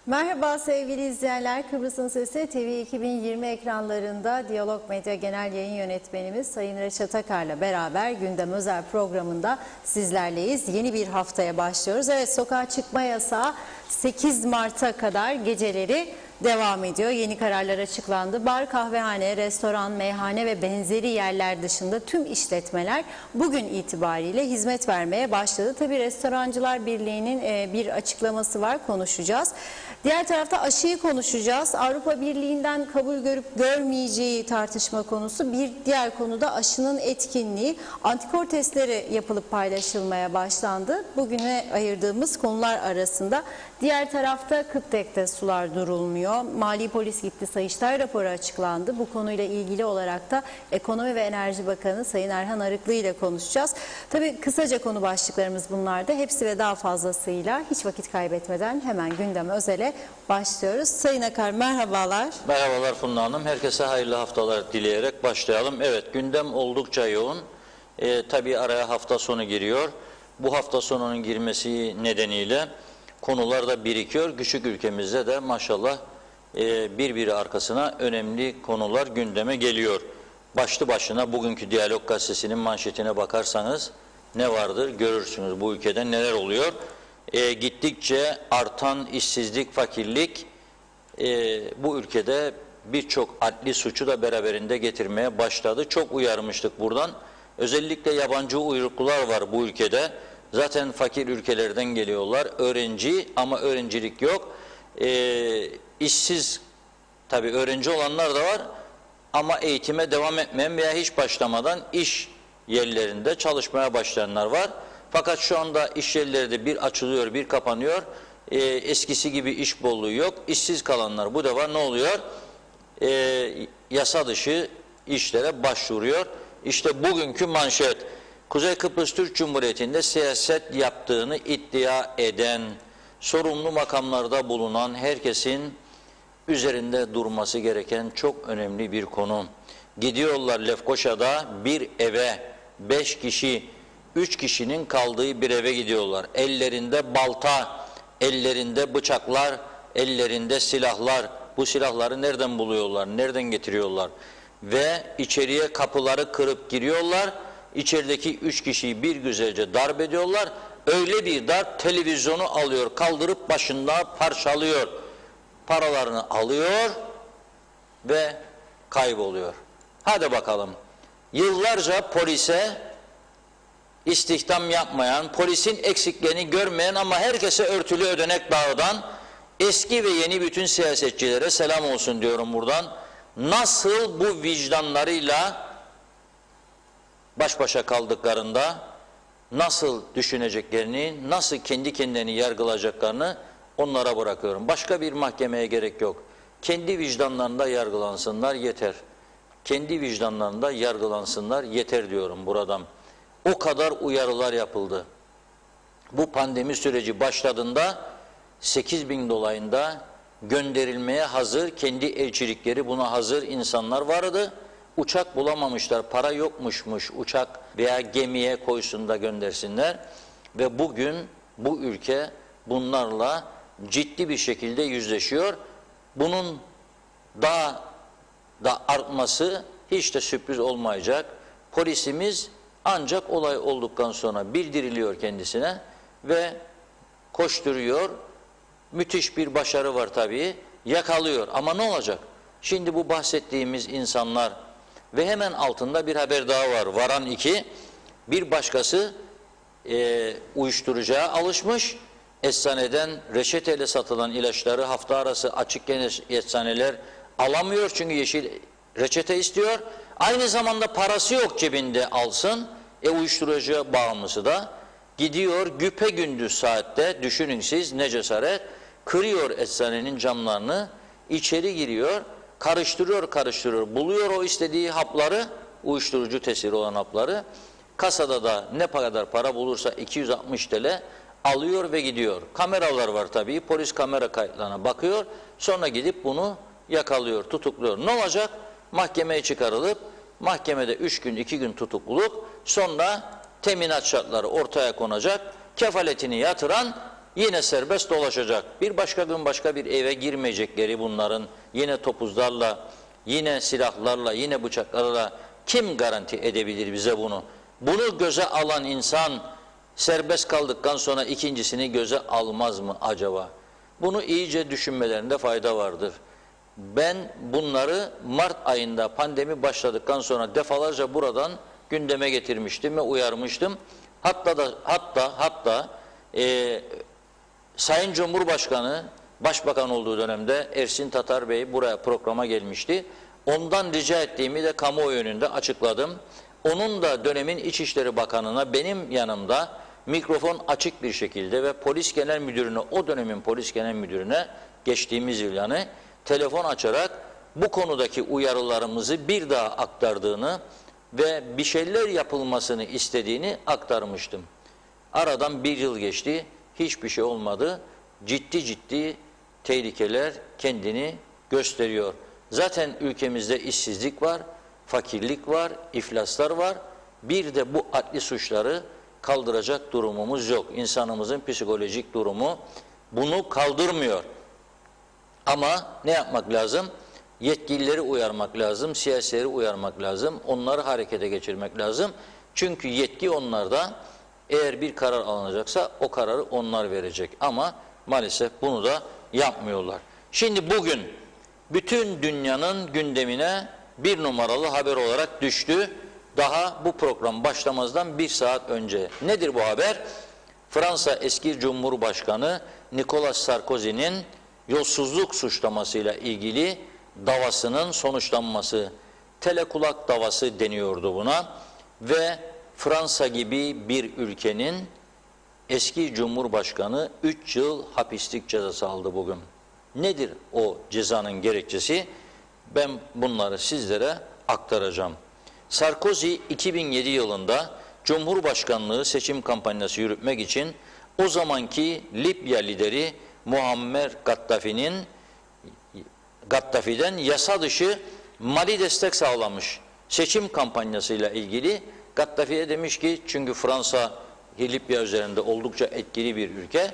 Merhaba sevgili izleyenler, Kıbrıs'ın Sesi TV 2020 ekranlarında Diyalog Medya Genel Yayın Yönetmenimiz Sayın Reşat Akar'la beraber Gündem Özel programında sizlerleyiz. Yeni bir haftaya başlıyoruz. Evet, sokağa çıkma yasağı 8 Mart'a kadar geceleri devam ediyor. Yeni kararlar açıklandı. Bar, kahvehane, restoran, meyhane ve benzeri yerler dışında tüm işletmeler bugün itibariyle hizmet vermeye başladı. Tabii Restorancılar Birliği'nin bir açıklaması var, konuşacağız. Diğer tarafta aşıyı konuşacağız. Avrupa Birliği'nden kabul görüp görmeyeceği tartışma konusu. Bir diğer konuda aşının etkinliği. Antikor testleri yapılıp paylaşılmaya başlandı. Bugüne ayırdığımız konular arasında. Diğer tarafta Kıptek'te sular durulmuyor. Mali Polis gitti, Sayıştay raporu açıklandı. Bu konuyla ilgili olarak da Ekonomi ve Enerji Bakanı Sayın Erhan Arıklı ile konuşacağız. Tabii kısaca konu başlıklarımız bunlardı. Hepsi ve daha fazlasıyla hiç vakit kaybetmeden hemen Gündem Özel'e başlıyoruz. Sayın Akar, merhabalar. Merhabalar Funda Hanım. Herkese hayırlı haftalar dileyerek başlayalım. Evet, gündem oldukça yoğun. Tabii araya hafta sonu giriyor. Bu hafta sonunun girmesi nedeniyle konular da birikiyor. Küçük ülkemizde de maşallah birbiri arkasına önemli konular gündeme geliyor. Başlı başına bugünkü Diyalog Gazetesi'nin manşetine bakarsanız ne vardır görürsünüz, bu ülkede neler oluyor. Gittikçe artan işsizlik, fakirlik bu ülkede birçok adli suçu da beraberinde getirmeye başladı. Çok uyarmıştık buradan. Özellikle yabancı uyruklular var bu ülkede. Zaten fakir ülkelerden geliyorlar. Öğrenci ama öğrencilik yok. İşsiz, tabii öğrenci olanlar da var ama eğitime devam etmeyen veya hiç başlamadan iş yerlerinde çalışmaya başlayanlar var. Fakat şu anda iş yerleri de bir açılıyor, bir kapanıyor. Eskisi gibi iş bolluğu yok. İşsiz kalanlar bu defa ne oluyor? Yasa dışı işlere başvuruyor. İşte bugünkü manşet. Kuzey Kıbrıs Türk Cumhuriyeti'nde siyaset yaptığını iddia eden, sorumlu makamlarda bulunan herkesin üzerinde durması gereken çok önemli bir konu. Gidiyorlar Lefkoşa'da bir eve 5 kişi, 3 kişinin kaldığı bir eve gidiyorlar. Ellerinde balta, ellerinde bıçaklar, ellerinde silahlar. Bu silahları nereden buluyorlar, nereden getiriyorlar? Ve içeriye kapıları kırıp giriyorlar. İçerideki 3 kişiyi bir güzelce darp ediyorlar. Öyle bir darp, televizyonu alıyor, kaldırıp başında parçalıyor. Paralarını alıyor ve kayboluyor. Hadi bakalım. Yıllarca polise istihdam yapmayan, polisin eksiklerini görmeyen ama herkese örtülü ödenek dağıtan eski ve yeni bütün siyasetçilere selam olsun diyorum buradan. Nasıl bu vicdanlarıyla baş başa kaldıklarında nasıl düşüneceklerini, nasıl kendi kendilerini yargılayacaklarını onlara bırakıyorum. Başka bir mahkemeye gerek yok. Kendi vicdanlarında yargılansınlar yeter. Kendi vicdanlarında yargılansınlar yeter diyorum buradan. O kadar uyarılar yapıldı. Bu pandemi süreci başladığında 8.000 dolayında gönderilmeye hazır, kendi elçilikleri buna hazır insanlar vardı. Uçak bulamamışlar, para yokmuşmuş uçak veya gemiye koysun da göndersinler. Ve bugün bu ülke bunlarla ciddi bir şekilde yüzleşiyor. Bunun daha da artması hiç de sürpriz olmayacak. Polisimiz ancak olay olduktan sonra bildiriliyor kendisine ve koşturuyor. Müthiş bir başarı var tabii. Yakalıyor. Ama ne olacak? Şimdi bu bahsettiğimiz insanlar ve hemen altında bir haber daha var. Varan 2. Bir başkası uyuşturucuya alışmış. Eczaneden reçeteyle satılan ilaçları hafta arası açık eczaneler alamıyor. Çünkü yeşil reçete istiyor. Aynı zamanda parası yok cebinde alsın. Uyuşturucu bağımlısı da gidiyor güpegündüz saatte, düşünün siz ne cesaret, kırıyor eczanenin camlarını, içeri giriyor, karıştırıyor, buluyor o istediği hapları, uyuşturucu tesiri olan hapları. Kasada da ne kadar para bulursa 260 TL alıyor ve gidiyor. Kameralar var tabii, polis kamera kayıtlarına bakıyor, sonra gidip bunu yakalıyor, tutukluyor. Ne olacak? Mahkemeye çıkarılıp mahkemede 3 gün 2 gün tutukluluk, sonra teminat şartları ortaya konacak. Kefaletini yatıran yine serbest dolaşacak. Bir başka gün başka bir eve girmeyecekleri bunların yine topuzlarla, yine silahlarla, yine bıçaklarla kim garanti edebilir bize bunu? Bunu göze alan insan serbest kaldıktan sonra ikincisini göze almaz mı acaba? Bunu iyice düşünmelerinde fayda vardır. Ben bunları Mart ayında pandemi başladıktan sonra defalarca buradan gündeme getirmiştim ve uyarmıştım. Hatta Sayın Cumhurbaşkanı Başbakan olduğu dönemde Ersin Tatar Bey buraya programa gelmişti. Ondan rica ettiğimi de kamuoyu önünde açıkladım. Onun da dönemin İçişleri Bakanı'na benim yanımda mikrofon açık bir şekilde ve Polis Genel Müdürü'ne, o dönemin Polis Genel Müdürü'ne geçtiğimiz yıl yani telefon açarak bu konudaki uyarılarımızı bir daha aktardığını ve bir şeyler yapılmasını istediğini aktarmıştım. Aradan bir yıl geçti, hiçbir şey olmadı. Ciddi tehlikeler kendini gösteriyor. Zaten ülkemizde işsizlik var, fakirlik var, iflaslar var. Bir de bu adli suçları kaldıracak durumumuz yok. İnsanımızın psikolojik durumu bunu kaldırmıyor. Ama ne yapmak lazım? Yetkilileri uyarmak lazım, siyasileri uyarmak lazım, onları harekete geçirmek lazım. Çünkü yetki onlarda, eğer bir karar alınacaksa o kararı onlar verecek. Ama maalesef bunu da yapmıyorlar. Şimdi bugün bütün dünyanın gündemine bir numaralı haber olarak düştü. Daha bu program başlamazdan bir saat önce. Nedir bu haber? Fransa eski Cumhurbaşkanı Nicolas Sarkozy'nin yolsuzluk suçlamasıyla ilgili davasının sonuçlanması. Telekulak davası deniyordu buna ve Fransa gibi bir ülkenin eski Cumhurbaşkanı 3 yıl hapislik cezası aldı bugün. Nedir o cezanın gerekçesi? Ben bunları sizlere aktaracağım. Sarkozy 2007 yılında Cumhurbaşkanlığı seçim kampanyası yürütmek için o zamanki Libya lideri Muammer Gaddafi'den yasa dışı mali destek sağlamış. Seçim kampanyasıyla ilgili Gaddafi'ye demiş ki, çünkü Fransa Libya üzerinde oldukça etkili bir ülke,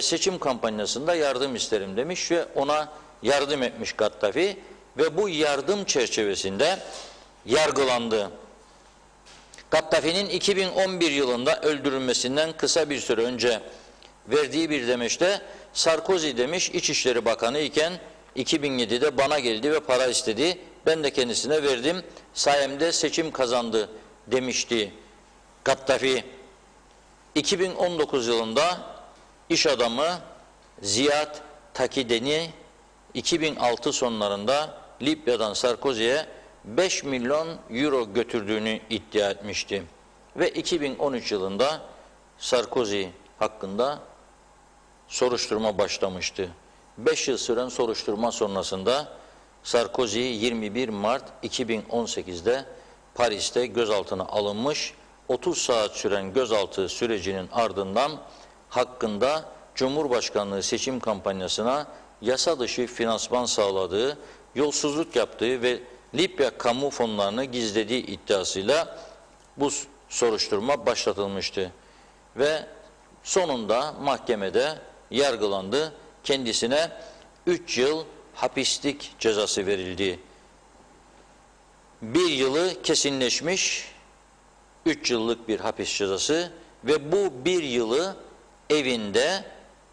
seçim kampanyasında yardım isterim demiş ve ona yardım etmiş Gaddafi ve bu yardım çerçevesinde yargılandı. Gaddafi'nin 2011 yılında öldürülmesinden kısa bir süre önce verdiği bir demeçte Sarkozy demiş İçişleri Bakanı iken 2007'de bana geldi ve para istedi. Ben de kendisine verdim. Sayemde seçim kazandı demişti Gaddafi. 2019 yılında iş adamı Ziad Takideni 2006 sonlarında Libya'dan Sarkozy'ye 5 milyon euro götürdüğünü iddia etmişti. Ve 2013 yılında Sarkozy hakkında soruşturma başlamıştı. 5 yıl süren soruşturma sonrasında Sarkozy 21 Mart 2018'de Paris'te gözaltına alınmış. 30 saat süren gözaltı sürecinin ardından hakkında Cumhurbaşkanlığı seçim kampanyasına yasa dışı finansman sağladığı, yolsuzluk yaptığı ve Libya kamu fonlarını gizlediği iddiasıyla bu soruşturma başlatılmıştı. Ve sonunda mahkemede yargılandı. Kendisine 3 yıl hapislik cezası verildi. 1 yılı kesinleşmiş, 3 yıllık bir hapis cezası ve bu 1 yılı evinde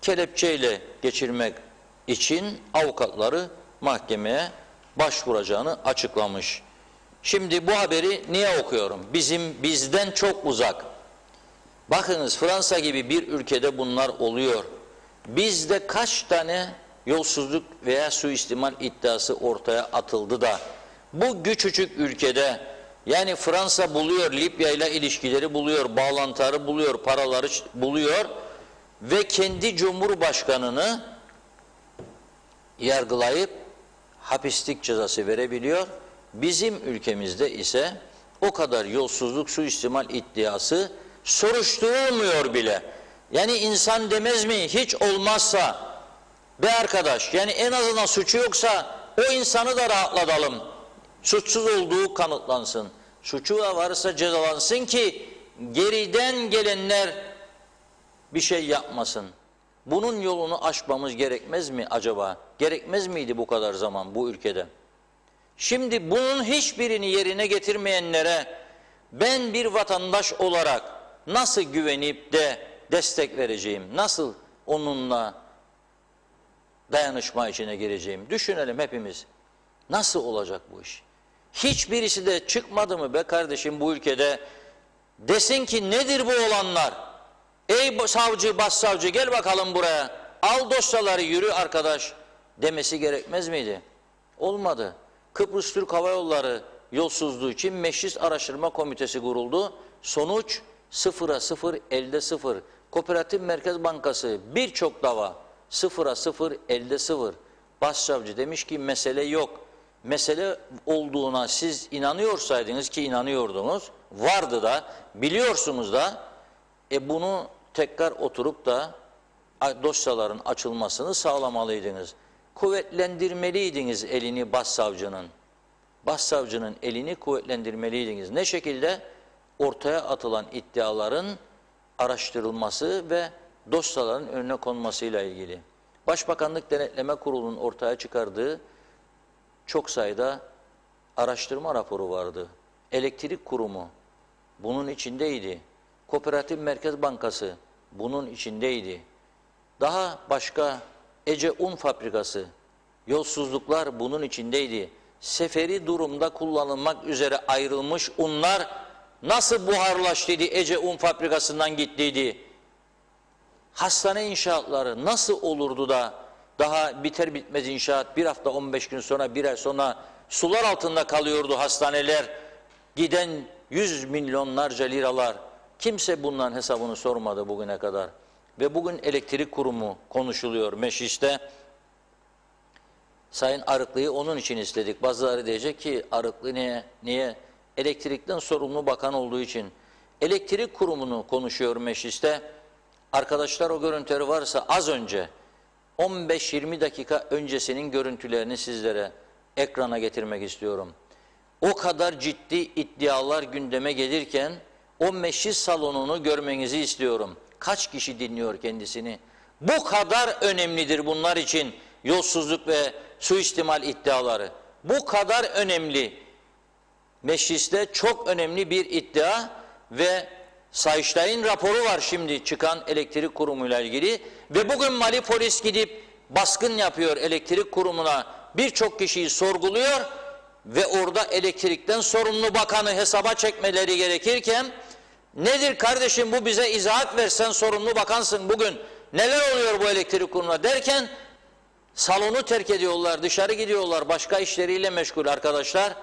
kelepçeyle geçirmek için avukatları mahkemeye başvuracağını açıklamış. Şimdi bu haberi niye okuyorum? Bizden çok uzak. Bakınız, Fransa gibi bir ülkede bunlar oluyor. Bizde kaç tane yolsuzluk veya suistimal iddiası ortaya atıldı da bu küçücük ülkede, yani Fransa buluyor, Libya ile ilişkileri buluyor, bağlantıları buluyor, paraları buluyor ve kendi cumhurbaşkanını yargılayıp hapislik cezası verebiliyor. Bizim ülkemizde ise o kadar yolsuzluk, suistimal iddiası soruşturulmuyor bile. Yani insan demez mi, hiç olmazsa be arkadaş, yani en azından suçu yoksa o insanı da rahatlatalım. Suçsuz olduğu kanıtlansın. Suçu da varsa cezalansın ki geriden gelenler bir şey yapmasın. Bunun yolunu aşmamız gerekmez mi acaba? Gerekmez miydi bu kadar zaman bu ülkede? Şimdi bunun hiçbirini yerine getirmeyenlere ben bir vatandaş olarak nasıl güvenip de destek vereceğim? Nasıl onunla dayanışma içine gireceğim? Düşünelim hepimiz. Nasıl olacak bu iş? Hiçbirisi de çıkmadı mı be kardeşim bu ülkede desin ki nedir bu olanlar? Ey savcı, başsavcı gel bakalım buraya. Al dosyaları yürü arkadaş demesi gerekmez miydi? Olmadı. Kıbrıs Türk Hava Yolları yolsuzluğu için Meclis Araştırma Komitesi kuruldu. Sonuç 0'a 0, elde 0. Kooperatif Merkez Bankası birçok dava 0'a 0, elde 0. Başsavcı demiş ki mesele yok. Mesele olduğuna siz inanıyorsaydınız ki inanıyordunuz, vardı da, biliyorsunuz da, bunu tekrar oturup da dosyaların açılmasını sağlamalıydınız. Kuvvetlendirmeliydiniz elini başsavcının. Başsavcının elini kuvvetlendirmeliydiniz. Ne şekilde? Ortaya atılan iddiaların araştırılması ve dosyaların önüne konmasıyla ilgili. Başbakanlık Denetleme Kurulu'nun ortaya çıkardığı çok sayıda araştırma raporu vardı. Elektrik Kurumu bunun içindeydi. Kooperatif Merkez Bankası bunun içindeydi. Daha başka Ece Un Fabrikası, yolsuzluklar bunun içindeydi. Seferi durumda kullanılmak üzere ayrılmış unlar nasıl buharlaştıydı, Ece Un Fabrikası'ndan gittiydi. Hastane inşaatları nasıl olurdu da daha biter bitmez inşaat bir hafta 15 gün sonra bir ay sonra sular altında kalıyordu hastaneler. Giden 100 milyonlarca liralar. Kimse bunların hesabını sormadı bugüne kadar. Ve bugün elektrik kurumu konuşuluyor mecliste. Sayın Arıklı'yı onun için istedik. Bazıları diyecek ki Arıklı niye? Niye? Elektrikten sorumlu bakan olduğu için. Elektrik kurumunu konuşuyor mecliste. Arkadaşlar o görüntüleri varsa az önce 15-20 dakika öncesinin görüntülerini sizlere ekrana getirmek istiyorum. O kadar ciddi iddialar gündeme gelirken o meclis salonunu görmenizi istiyorum. Kaç kişi dinliyor kendisini? Bu kadar önemlidir bunlar için yolsuzluk ve suistimal iddiaları. Bu kadar önemli. Mecliste çok önemli bir iddia ve Sayıştay'ın raporu var şimdi çıkan elektrik kurumuyla ilgili ve bugün Mali polis gidip baskın yapıyor elektrik kurumuna, birçok kişiyi sorguluyor ve orada elektrikten sorumlu bakanı hesaba çekmeleri gerekirken nedir kardeşim bu, bize izahat versen, sorumlu bakansın bugün neler oluyor bu elektrik kurumuna derken salonu terk ediyorlar, dışarı gidiyorlar, başka işleriyle meşgul arkadaşlar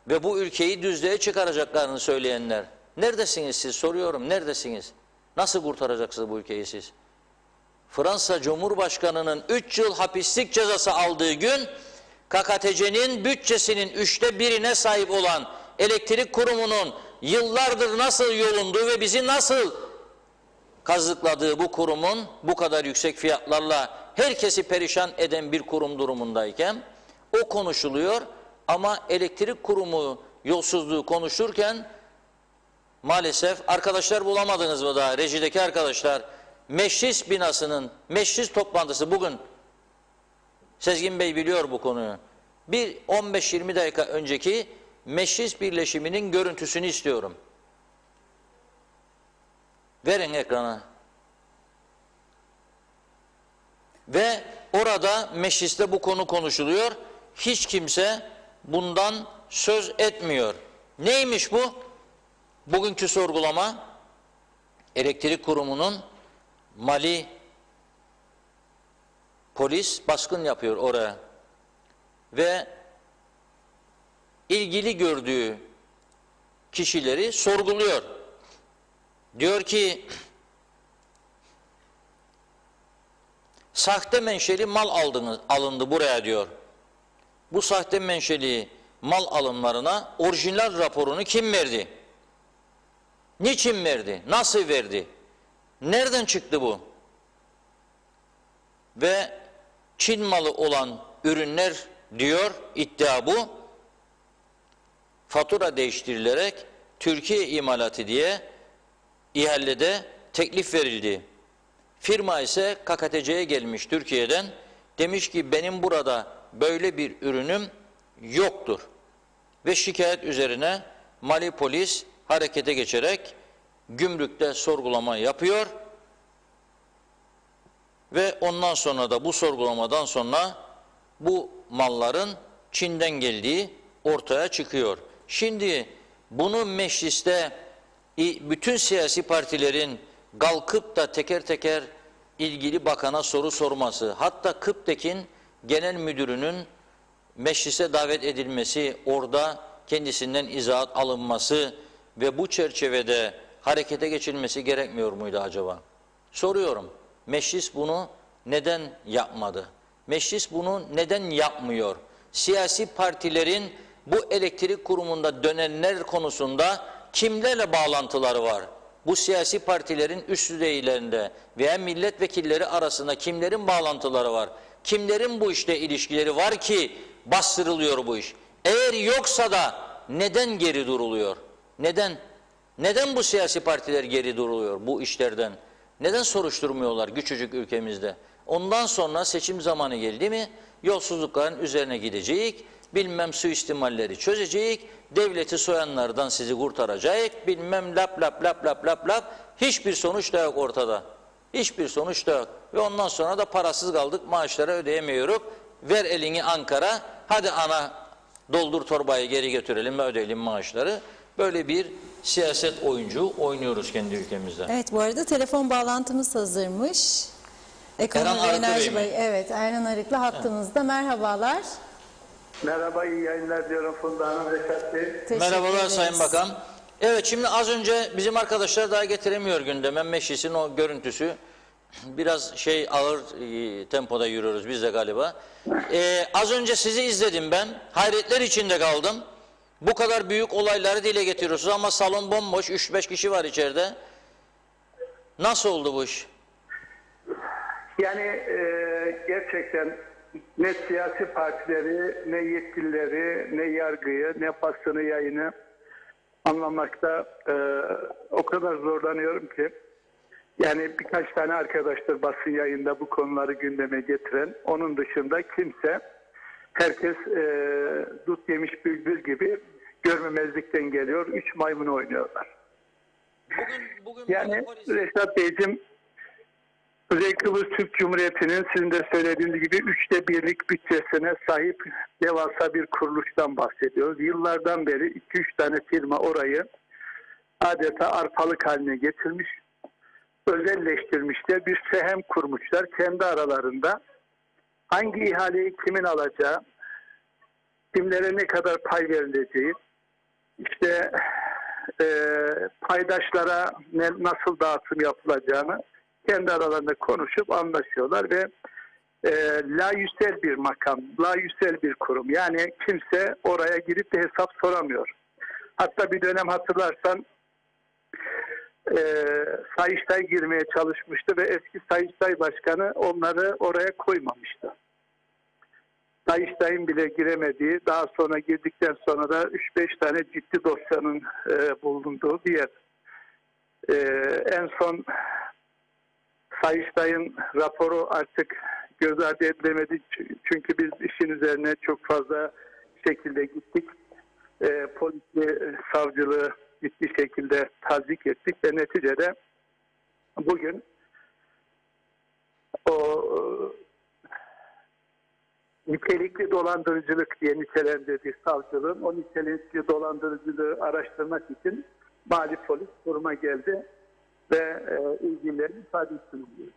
ve bu ülkeyi düzlüğe çıkaracaklarını söyleyenler. Neredesiniz siz? Soruyorum, neredesiniz? Nasıl kurtaracaksınız bu ülkeyi siz? Fransa Cumhurbaşkanı'nın 3 yıl hapislik cezası aldığı gün KKTC'nin bütçesinin 1/3'üne sahip olan elektrik kurumunun yıllardır nasıl yolunduğu ve bizi nasıl kazıkladığı bu kurumun bu kadar yüksek fiyatlarla herkesi perişan eden bir kurum durumundayken o konuşuluyor ama elektrik kurumu yolsuzluğu konuşurken maalesef arkadaşlar bulamadınız mı daha rejideki arkadaşlar, meclis binasının meclis toplantısı bugün, Sezgin Bey biliyor bu konuyu, bir 15-20 dakika önceki meclis birleşiminin görüntüsünü istiyorum. Verin ekrana. Ve orada mecliste bu konu konuşuluyor. Hiç kimse bundan söz etmiyor. Neymiş bu? Bugünkü sorgulama, elektrik kurumunun Mali polis baskın yapıyor oraya ve ilgili gördüğü kişileri sorguluyor. Diyor ki sahte menşeli mal alındı buraya diyor. Bu sahte menşeli mal alımlarına orijinal raporunu kim verdi? Niçin verdi? Nasıl verdi? Nereden çıktı bu? Ve Çin malı olan ürünler diyor, iddia bu, fatura Firma ise KKTC'ye gelmiş Türkiye'den. Demiş ki benim burada böyle bir ürünüm yoktur. Ve şikayet üzerine Mali polis harekete geçerek gümrükte sorgulama yapıyor. Ve ondan sonra da bu sorgulamadan sonra bu malların Çin'den geldiği ortaya çıkıyor. Şimdi bunu mecliste bütün siyasi partilerin kalkıp da teker teker ilgili bakana soru sorması, hatta KıPTEK'in genel müdürünün meclise davet edilmesi, orada kendisinden izahat alınması ve bu çerçevede harekete geçilmesi gerekmiyor muydu acaba? Soruyorum. Meclis bunu neden yapmadı? Meclis bunu neden yapmıyor? Siyasi partilerin bu elektrik kurumunda dönenler konusunda kimlerle bağlantıları var? Bu siyasi partilerin üst düzeylerinde veya milletvekilleri arasında kimlerin bağlantıları var? Kimlerin bu işte ilişkileri var ki bastırılıyor bu iş? Eğer yoksa da neden geri duruluyor? Neden? Neden bu siyasi partiler geri duruyor bu işlerden? Neden soruşturmuyorlar küçücük ülkemizde? Ondan sonra seçim zamanı geldi mi yolsuzlukların üzerine gidecek, bilmem suistimalleri çözecek, devleti soyanlardan sizi kurtaracak, bilmem lap lap lap lap lap lap, hiçbir sonuç da yok ortada. Hiçbir sonuç da yok. Ve ondan sonra da parasız kaldık, maaşları ödeyemiyoruz. Ver elini Ankara, hadi ana doldur torbayı geri götürelim ve ödeyelim maaşları. Böyle bir siyaset oyuncu oynuyoruz kendi ülkemizde. Evet, bu arada telefon bağlantımız hazırmış. Ekonomi Erhan ve Arıklı Enerji Bey mi? Evet, Erhan Arıklı hattımızda. Merhabalar. Merhaba, iyi yayınlar diyorum Funda Hanım, Reşat Bey. Teşekkür Merhabalar ederiz. Sayın Bakan. Evet, şimdi az önce bizim arkadaşlar daha getiremiyor gündeme. Meclisin o görüntüsü biraz ağır tempoda yürüyoruz biz de galiba. Az önce sizi izledim ben. Hayretler içinde kaldım. Bu kadar büyük olayları dile getiriyorsunuz ama salon bomboş. 3-5 kişi var içeride. Nasıl oldu bu iş? Yani gerçekten ne siyasi partileri, ne yetkilileri, ne yargıyı, ne basını, yayını anlamakta o kadar zorlanıyorum ki. Yani birkaç tane arkadaştır basın yayında bu konuları gündeme getiren. Onun dışında kimse, herkes dut yemiş bülbül gibi görmemezlikten geliyor. 3 maymun oynuyorlar. Bugün Yani Reşat Beyciğim, Kuzey Kıbrıs Türk Cumhuriyeti'nin sizin de söylediğiniz gibi 1/3'lik bütçesine sahip devasa bir kuruluştan bahsediyoruz. Yıllardan beri 2-3 tane firma orayı adeta arpalık haline getirmiş, özelleştirmişler, bir sehem kurmuşlar kendi aralarında. Hangi ihaleyi kimin alacağı, kimlere ne kadar pay verileceği, işte paydaşlara nasıl dağıtım yapılacağını kendi aralarında konuşup anlaşıyorlar ve layüsel bir makam, layüsel bir kurum. Yani kimse oraya girip de hesap soramıyor. Hatta bir dönem hatırlarsan Sayıştay girmeye çalışmıştı ve eski Sayıştay Başkanı onları oraya koymamıştı. Sayıştay'ın bile giremediği, daha sonra girdikten sonra da 3-5 tane ciddi dosyanın bulunduğu bir yer. En son Sayıştay'ın raporu artık göz ardı edilemedi. Çünkü biz işin üzerine çok fazla şekilde gittik. Polisli, savcılığı ciddi şekilde tazik ettik ve neticede bugün o nitelikli dolandırıcılık diye nitelendirdiği savcılığın o nitelikli dolandırıcılığı araştırmak için Mali Polis kuruma geldi ve ilgilerini ifade sunuyor.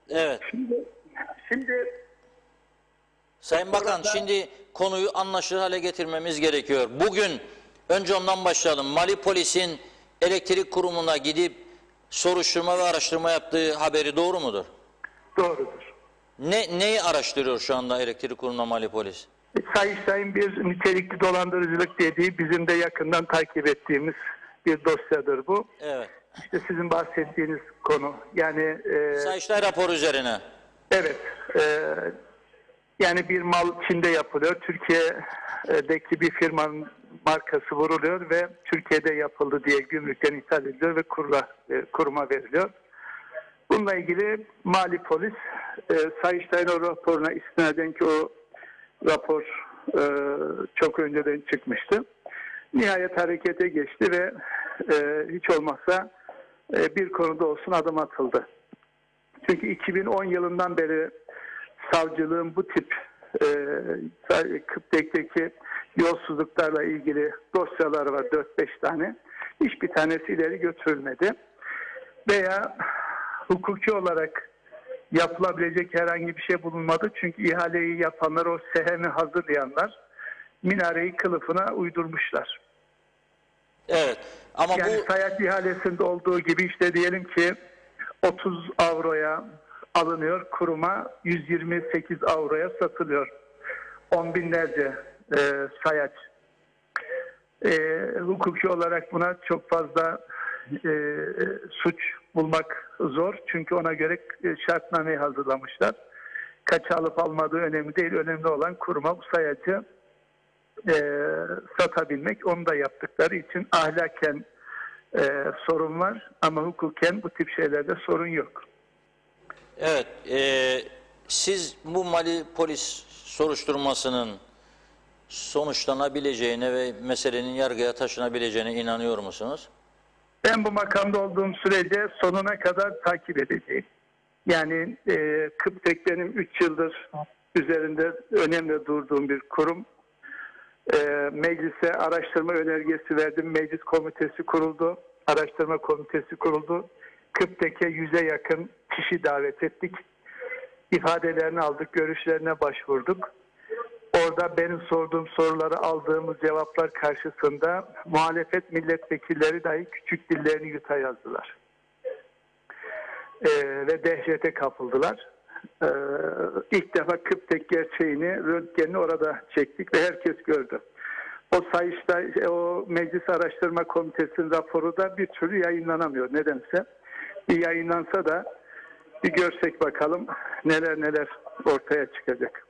Evet. Şimdi Sayın Bakan, şimdi konuyu anlaşılır hale getirmemiz gerekiyor. Bugün, önce ondan başlayalım. Mali Polis'in elektrik kurumuna gidip soruşturma ve araştırma yaptığı haberi doğru mudur? doğrudur. Neyi araştırıyor şu anda elektrik kurumuna Mali Polis? Sayıştay'ın bir nitelikli dolandırıcılık dediği bizim de yakından takip ettiğimiz bir dosyadır bu. Evet. İşte sizin bahsettiğiniz konu. Yani Sayıştay raporu üzerine. evet. Yani bir mal Çin'de yapılıyor. Türkiye'deki bir firmanın markası vuruluyor ve Türkiye'de yapıldı diye gümrükten ithal ediliyor ve kuruma veriliyor. Bununla ilgili Mali Polis Sayıştay'ın o raporuna istinaden ki o rapor çok önceden çıkmıştı. Nihayet harekete geçti ve hiç olmazsa bir konuda olsun adım atıldı. Çünkü 2010 yılından beri savcılığın bu tip Kıptek'teki yolsuzluklarla ilgili dosyalar var 4-5 tane. Hiçbir tanesi ileri götürülmedi. Veya hukuki olarak yapılabilecek herhangi bir şey bulunmadı. Çünkü ihaleyi yapanlar, o sehemi hazırlayanlar minareyi kılıfına uydurmuşlar. Evet. Ama Yani bu Sayaç ihalesinde olduğu gibi işte diyelim ki 30 avroya alınıyor, kuruma 128 avroya satılıyor. On binlerce sayaç. Hukuki olarak buna çok fazla suç bulmak zor. Çünkü ona göre şartnameyi hazırlamışlar. Kaça alıp almadığı önemli değil. Önemli olan kuruma bu sayacı satabilmek. Onu da yaptıkları için ahlaken sorun var ama hukuken bu tip şeylerde sorun yok. evet, siz bu Mali polis soruşturmasının sonuçlanabileceğine ve meselenin yargıya taşınabileceğine inanıyor musunuz? Ben bu makamda olduğum sürece sonuna kadar takip edeceğim. Yani Kıptek benim 3 yıldır üzerinde önemli durduğum bir kurum. Meclise araştırma önergesi verdim. Meclis komitesi kuruldu. Araştırma komitesi kuruldu. Kıptek'e 100'e yakın kişi davet ettik. İfadelerini aldık, görüşlerine başvurduk. Orada benim sorduğum soruları aldığımız cevaplar karşısında muhalefet milletvekilleri dahi küçük dillerini yuta yazdılar. Ve dehşete kapıldılar. İlk defa Kıptek gerçeğini, röntgenini orada çektik ve herkes gördü. O Sayıştay, o Meclis Araştırma Komitesi'nin raporu da bir türlü yayınlanamıyor nedense. Bir yayınlansa da bir görsek bakalım neler neler ortaya çıkacak.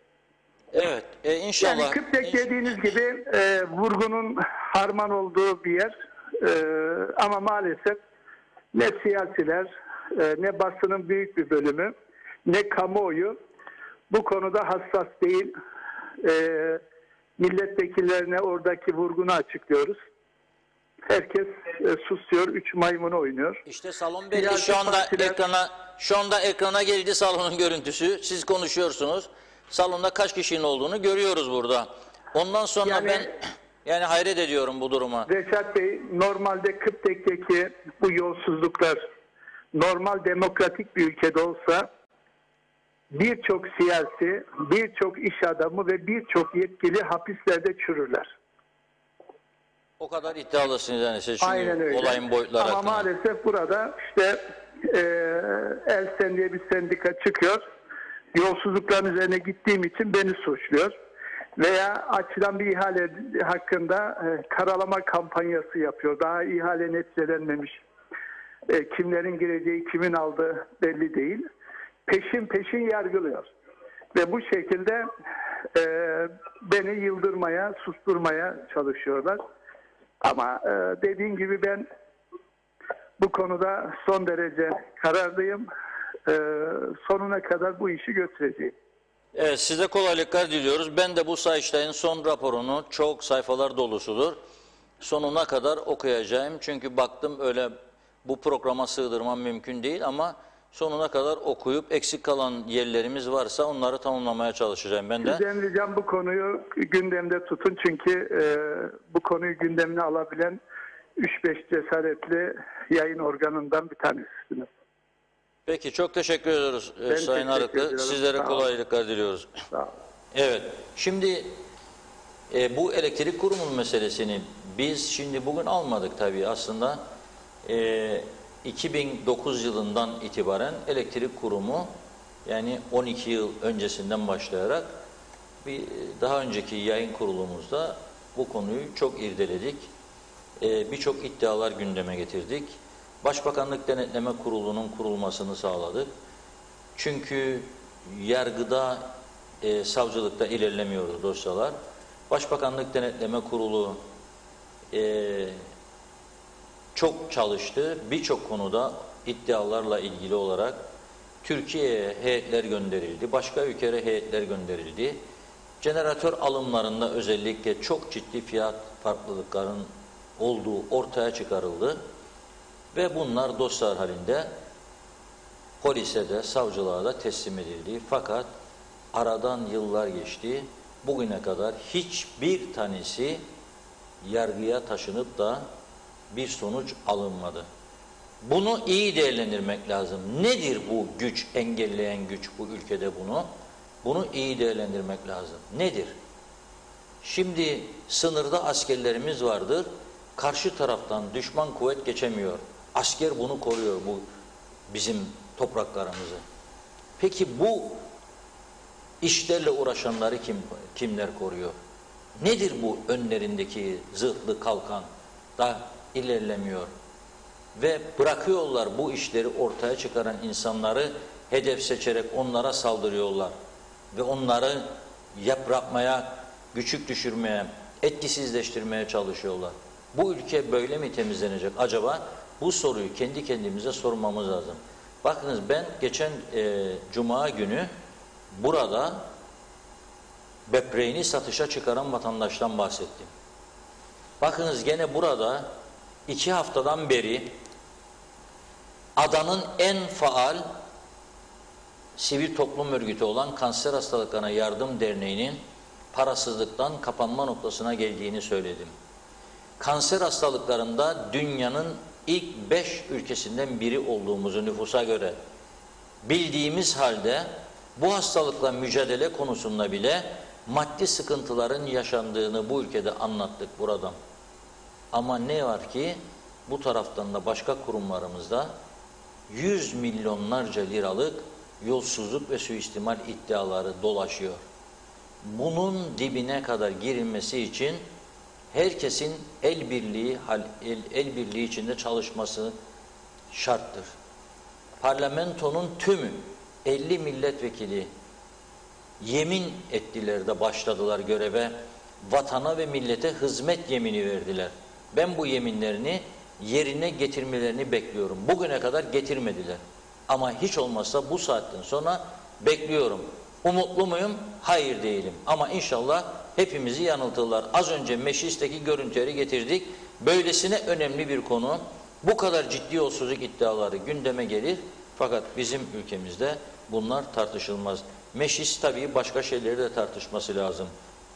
Evet, inşallah. Yani Kıptek dediğiniz gibi vurgunun harman olduğu bir yer. Ama maalesef ne siyasiler, ne basının büyük bir bölümü, ne kamuoyu bu konuda hassas değil. Milletvekillerine oradaki vurgunu açıklıyoruz. Herkes susuyor, 3 maymunu oynuyor. İşte salon belli. Siyasi Şu anda partiler- ekrana geldi salonun görüntüsü. Siz konuşuyorsunuz. Salonda kaç kişinin olduğunu görüyoruz burada. Ondan sonra Yani- ben hayret ediyorum bu duruma. Reşat Bey, normalde Kıptek'teki bu yolsuzluklar normal demokratik bir ülkede olsa birçok siyasi, birçok iş adamı ve birçok yetkili hapislerde çürürler. O kadar iddialısınız yani siz çünkü Aynen öyle. olayın boyutları Ama hakkında. maalesef burada işte Elsen diye bir sendika çıkıyor. Yolsuzlukların üzerine gittiğim için beni suçluyor. Veya açılan bir ihale hakkında karalama kampanyası yapıyor. Daha ihale neticelenmemiş. Kimlerin gireceği, kimin aldığı belli değil. Peşin peşin yargılıyor. Ve bu şekilde beni yıldırmaya, susturmaya çalışıyorlar. Ama dediğim gibi ben bu konuda son derece kararlıyım. Sonuna kadar bu işi götüreceğim. Evet, size kolaylıklar diliyoruz. Ben de bu Sayıştay'ın son raporunu, çok sayfalar dolusudur, sonuna kadar okuyacağım. Çünkü baktım öyle bu programa sığdırmam mümkün değil ama sonuna kadar okuyup eksik kalan yerlerimiz varsa onları tamamlamaya çalışacağım ben de. Sizden ricam bu konuyu gündemde tutun. Çünkü bu konuyu gündemine alabilen 3-5 cesaretli yayın organından bir tanesiniz. Peki, çok teşekkür ediyoruz Sayın teşekkür Arıklı. ediyorum. Sizlere Sağ olun. kolaylıklar diliyoruz. Sağ olun. Evet, şimdi bu elektrik kurumu meselesini biz şimdi bugün almadık tabii aslında. 2009 yılından itibaren elektrik kurumu, yani 12 yıl öncesinden başlayarak daha önceki yayın kurulumuzda bu konuyu çok irdeledik. Birçok iddialar gündeme getirdik. Başbakanlık Denetleme Kurulu'nun kurulmasını sağladık. Çünkü yargıda, savcılıkta ilerlemiyordu dosyalar. Başbakanlık Denetleme Kurulu çok çalıştı. Birçok konuda iddialarla ilgili olarak Türkiye'ye heyetler gönderildi, başka ülkelere heyetler gönderildi. Jeneratör alımlarında özellikle çok ciddi fiyat farklılıklarının olduğu ortaya çıkarıldı ve bunlar dosyalar halinde polise de savcılığa da teslim edildi. Fakat aradan yıllar geçti. Bugüne kadar hiçbir tanesi yargıya taşınıp da bir sonuç alınmadı. Bunu iyi değerlendirmek lazım. Nedir bu güç, engelleyen güç bu ülkede bunu? Bunu iyi değerlendirmek lazım. Nedir? Şimdi sınırda askerlerimiz vardır. Karşı taraftan düşman kuvvet geçemiyor. Asker bunu koruyor, bu bizim topraklarımızı. Peki bu işlerle uğraşanları kimler koruyor? Nedir bu önlerindeki zırhlı kalkan? Da ilerlemiyor. Ve bırakıyorlar bu işleri ortaya çıkaran insanları hedef seçerek onlara saldırıyorlar. Ve onları bırakmaya, küçük düşürmeye, etkisizleştirmeye çalışıyorlar. Bu ülke böyle mi temizlenecek acaba? Bu soruyu kendi kendimize sormamız lazım. Bakınız ben geçen Cuma günü burada böbreğini satışa çıkaran vatandaştan bahsettim. Bakınız gene burada 2 haftadan beri adanın en faal sivil toplum örgütü olan Kanser Hastalıklarına Yardım Derneği'nin parasızlıktan kapanma noktasına geldiğini söyledim. Kanser hastalıklarında dünyanın ilk 5 ülkesinden biri olduğumuzu nüfusa göre bildiğimiz halde bu hastalıkla mücadele konusunda bile maddi sıkıntıların yaşandığını bu ülkede anlattık buradan. Ama ne var ki bu taraftan da başka kurumlarımızda 100 milyonlarca liralık yolsuzluk ve suistimal iddiaları dolaşıyor. Bunun dibine kadar girilmesi için herkesin el birliği içinde çalışması şarttır. Parlamentonun tümü 50 milletvekili yemin ettiler de başladılar göreve. Vatana ve millete hizmet yemini verdiler. Ben bu yeminlerini yerine getirmelerini bekliyorum. Bugüne kadar getirmediler. Ama hiç olmazsa bu saatten sonra bekliyorum. Umutlu muyum? Hayır değilim. Ama inşallah hepimizi yanıltırlar. Az önce meclisteki görüntüleri getirdik. Böylesine önemli bir konu, bu kadar ciddi yolsuzluk iddiaları gündeme gelir. Fakat bizim ülkemizde bunlar tartışılmaz. Meclis tabii başka şeyleri de tartışması lazım.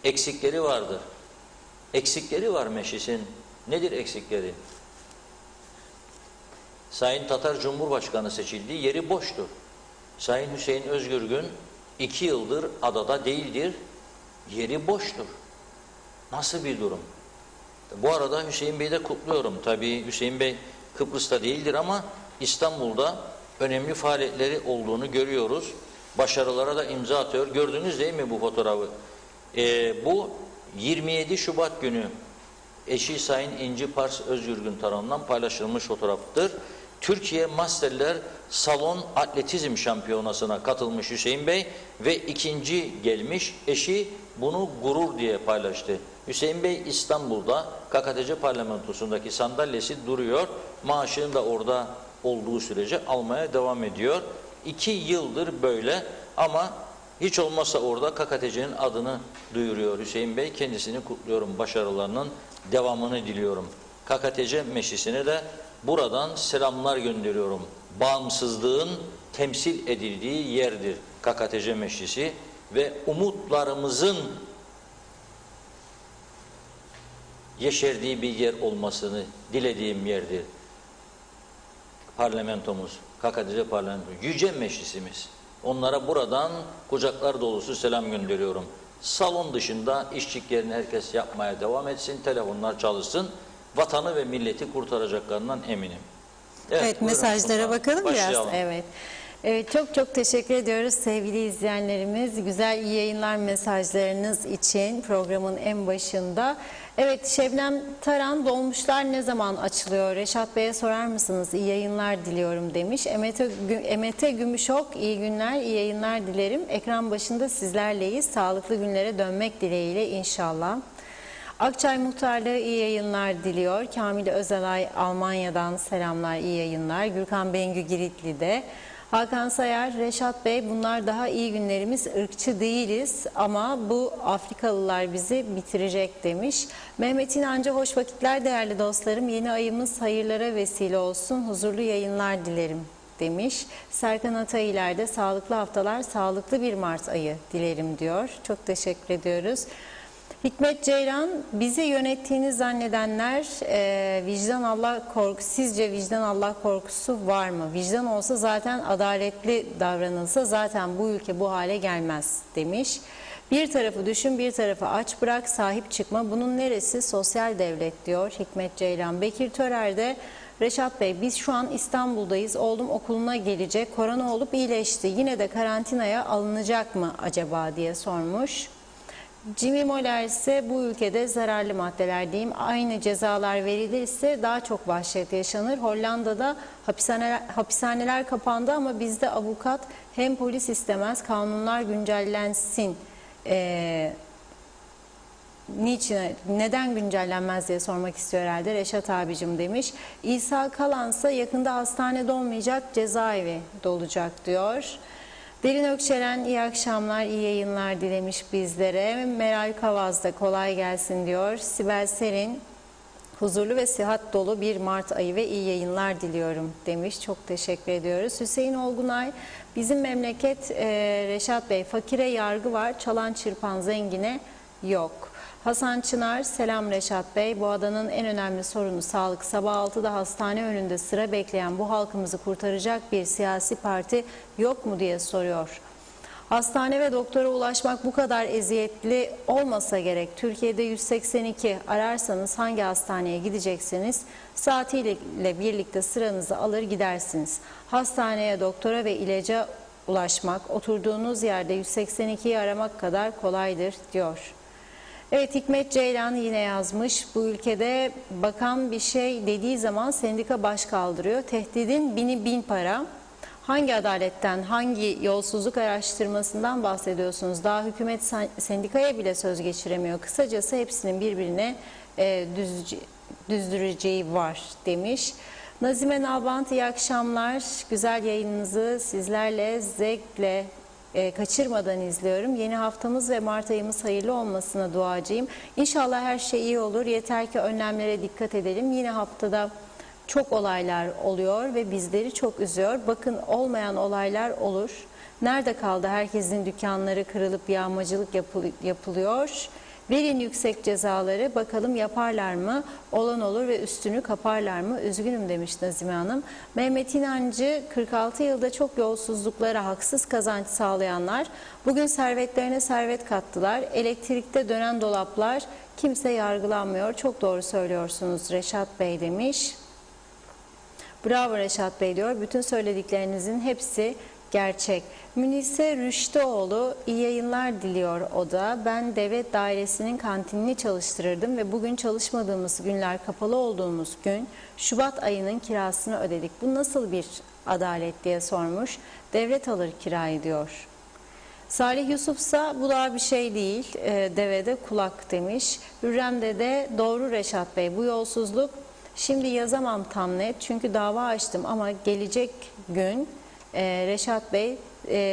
Eksikleri vardır. Eksikleri var meclisin. Nedir eksikleri? Sayın Tatar Cumhurbaşkanı seçildi, yeri boştur. Sayın Hüseyin Özgürgün 2 yıldır adada değildir, yeri boştur. Nasıl bir durum? Bu arada Hüseyin Bey'i de kutluyorum. Tabii Hüseyin Bey Kıbrıs'ta değildir ama İstanbul'da önemli faaliyetleri olduğunu görüyoruz. Başarılara da imza atıyor. Gördünüz değil mi bu fotoğrafı? Bu 27 Şubat günü eşi Sayın İnci Pars Özgürgün tarafından paylaşılmış fotoğraftır. Türkiye Masterler Salon Atletizm Şampiyonası'na katılmış Hüseyin Bey ve ikinci gelmiş. Eşi bunu gurur diye paylaştı. Hüseyin Bey İstanbul'da KKTC parlamentosundaki sandalyesi duruyor. Maaşını da orada olduğu sürece almaya devam ediyor. 2 yıldır böyle ama hiç olmazsa orada KKTC'nin adını duyuruyor Hüseyin Bey. Kendisini kutluyorum. Başarılarının devamını diliyorum. KKTC Meclisi'ne de buradan selamlar gönderiyorum. Bağımsızlığın temsil edildiği yerdir KKTC Meclisi ve umutlarımızın yeşerdiği bir yer olmasını dilediğim yerdir. Parlamentomuz, KKTC Parlamentosu, yüce meclisimiz. Onlara buradan kucaklar dolusu selam gönderiyorum. Salon dışında işçilik yerini herkes yapmaya devam etsin, telefonlar çalışsın. Vatanı ve milleti kurtaracaklarından eminim. Evet, mesajlara bakalım başlayalım. biraz. Evet. Çok çok teşekkür ediyoruz sevgili izleyenlerimiz. Güzel iyi yayınlar mesajlarınız için programın en başında. Evet, Şebnem Taran, dolmuşlar ne zaman açılıyor? Reşat Bey'e sorar mısınız? İyi yayınlar diliyorum demiş. Emete Gümüşok, iyi günler, iyi yayınlar dilerim. Ekran başında sizlerleyiz. Sağlıklı günlere dönmek dileğiyle inşallah. Akçay Muhtarlığı iyi yayınlar diliyor. Kamil Özalay Almanya'dan selamlar, iyi yayınlar. Gürkan Bengü Giritli'de. Hakan Sayar, Reşat Bey, bunlar daha iyi günlerimiz, ırkçı değiliz ama bu Afrikalılar bizi bitirecek demiş. Mehmet İnancı, hoş vakitler değerli dostlarım, yeni ayımız hayırlara vesile olsun, huzurlu yayınlar dilerim demiş. Serkan Atayiler de sağlıklı haftalar, sağlıklı bir Mart ayı dilerim diyor. Çok teşekkür ediyoruz. Hikmet Ceylan, bizi yönettiğini zannedenler sizce vicdan Allah korkusu var mı? Vicdan olsa zaten, adaletli davranılsa zaten bu ülke bu hale gelmez demiş. Bir tarafı düşün, bir tarafı aç bırak, sahip çıkma. Bunun neresi sosyal devlet diyor Hikmet Ceylan. Bekir Törer de, Reşat Bey, biz şu an İstanbul'dayız. Oğlum okuluna gelecek. Korona olup iyileşti. Yine de karantinaya alınacak mı acaba diye sormuş. Jimmy Moller ise, bu ülkede zararlı maddeler diyeyim, aynı cezalar verilirse daha çok vahşet yaşanır. Hollanda'da hapishaneler kapandı ama bizde avukat hem polis istemez, kanunlar güncellensin. Neden güncellenmez diye sormak istiyor herhalde Reşat abicim demiş. İsa Kalansa, yakında hastane dolmayacak, cezaevi dolacak diyor. Derin Ökçelen, iyi akşamlar, iyi yayınlar dilemiş bizlere. Meral Kavaz da kolay gelsin diyor. Sibel Serin, huzurlu ve sıhhat dolu bir Mart ayı ve iyi yayınlar diliyorum demiş. Çok teşekkür ediyoruz. Hüseyin Olgunay, bizim memleket Reşat Bey, fakire yargı var, çalan çırpan zengine yok. Hasan Çınar, selam Reşat Bey. Bu adanın en önemli sorunu sağlık. Sabah 6'da hastane önünde sıra bekleyen bu halkımızı kurtaracak bir siyasi parti yok mu diye soruyor. Hastane ve doktora ulaşmak bu kadar eziyetli olmasa gerek. Türkiye'de 182 ararsanız hangi hastaneye gideceksiniz? Saatiyle birlikte sıranızı alır gidersiniz. Hastaneye, doktora ve ilaca ulaşmak oturduğunuz yerde 182'yi aramak kadar kolaydır diyor. Evet, Hikmet Ceylan yine yazmış. Bu ülkede bakan bir şey dediği zaman sendika baş kaldırıyor. Tehdidin bini bin para. Hangi adaletten, hangi yolsuzluk araştırmasından bahsediyorsunuz? Daha hükümet sendikaya bile söz geçiremiyor. Kısacası hepsinin birbirine düzdüreceği var demiş. Nazime Nalbant, iyi akşamlar. Güzel yayınınızı sizlerle zevkle kaçırmadan izliyorum. Yeni haftamız ve Mart ayımız hayırlı olmasına duacıyım. İnşallah her şey iyi olur. Yeter ki önlemlere dikkat edelim. Yine haftada çok olaylar oluyor ve bizleri çok üzüyor. Bakın, olmayan olaylar olur. Nerede kaldı herkesin dükkanları kırılıp yağmacılık yapılıyor? Verin yüksek cezaları, bakalım yaparlar mı? Olan olur ve üstünü kaparlar mı? Üzgünüm demiş Nazime Hanım. Mehmet İnancı, 46 yılda çok yolsuzluklara haksız kazanç sağlayanlar bugün servetlerine servet kattılar. Elektrikte dönen dolaplar, kimse yargılanmıyor. Çok doğru söylüyorsunuz Reşat Bey demiş. Bravo Reşat Bey diyor. Bütün söylediklerinizin hepsi gerçek. Münise Rüştüoğlu, iyi yayınlar diliyor o da. Ben devlet dairesinin kantinini çalıştırırdım ve bugün çalışmadığımız günler, kapalı olduğumuz gün Şubat ayının kirasını ödedik. Bu nasıl bir adalet diye sormuş. Devlet alır kirayı diyor. Salih Yusuf'sa bu daha bir şey değil, devede kulak demiş. Hürrem de doğru Reşat Bey, bu yolsuzluk şimdi yazamam tam net çünkü dava açtım ama gelecek gün Reşat Bey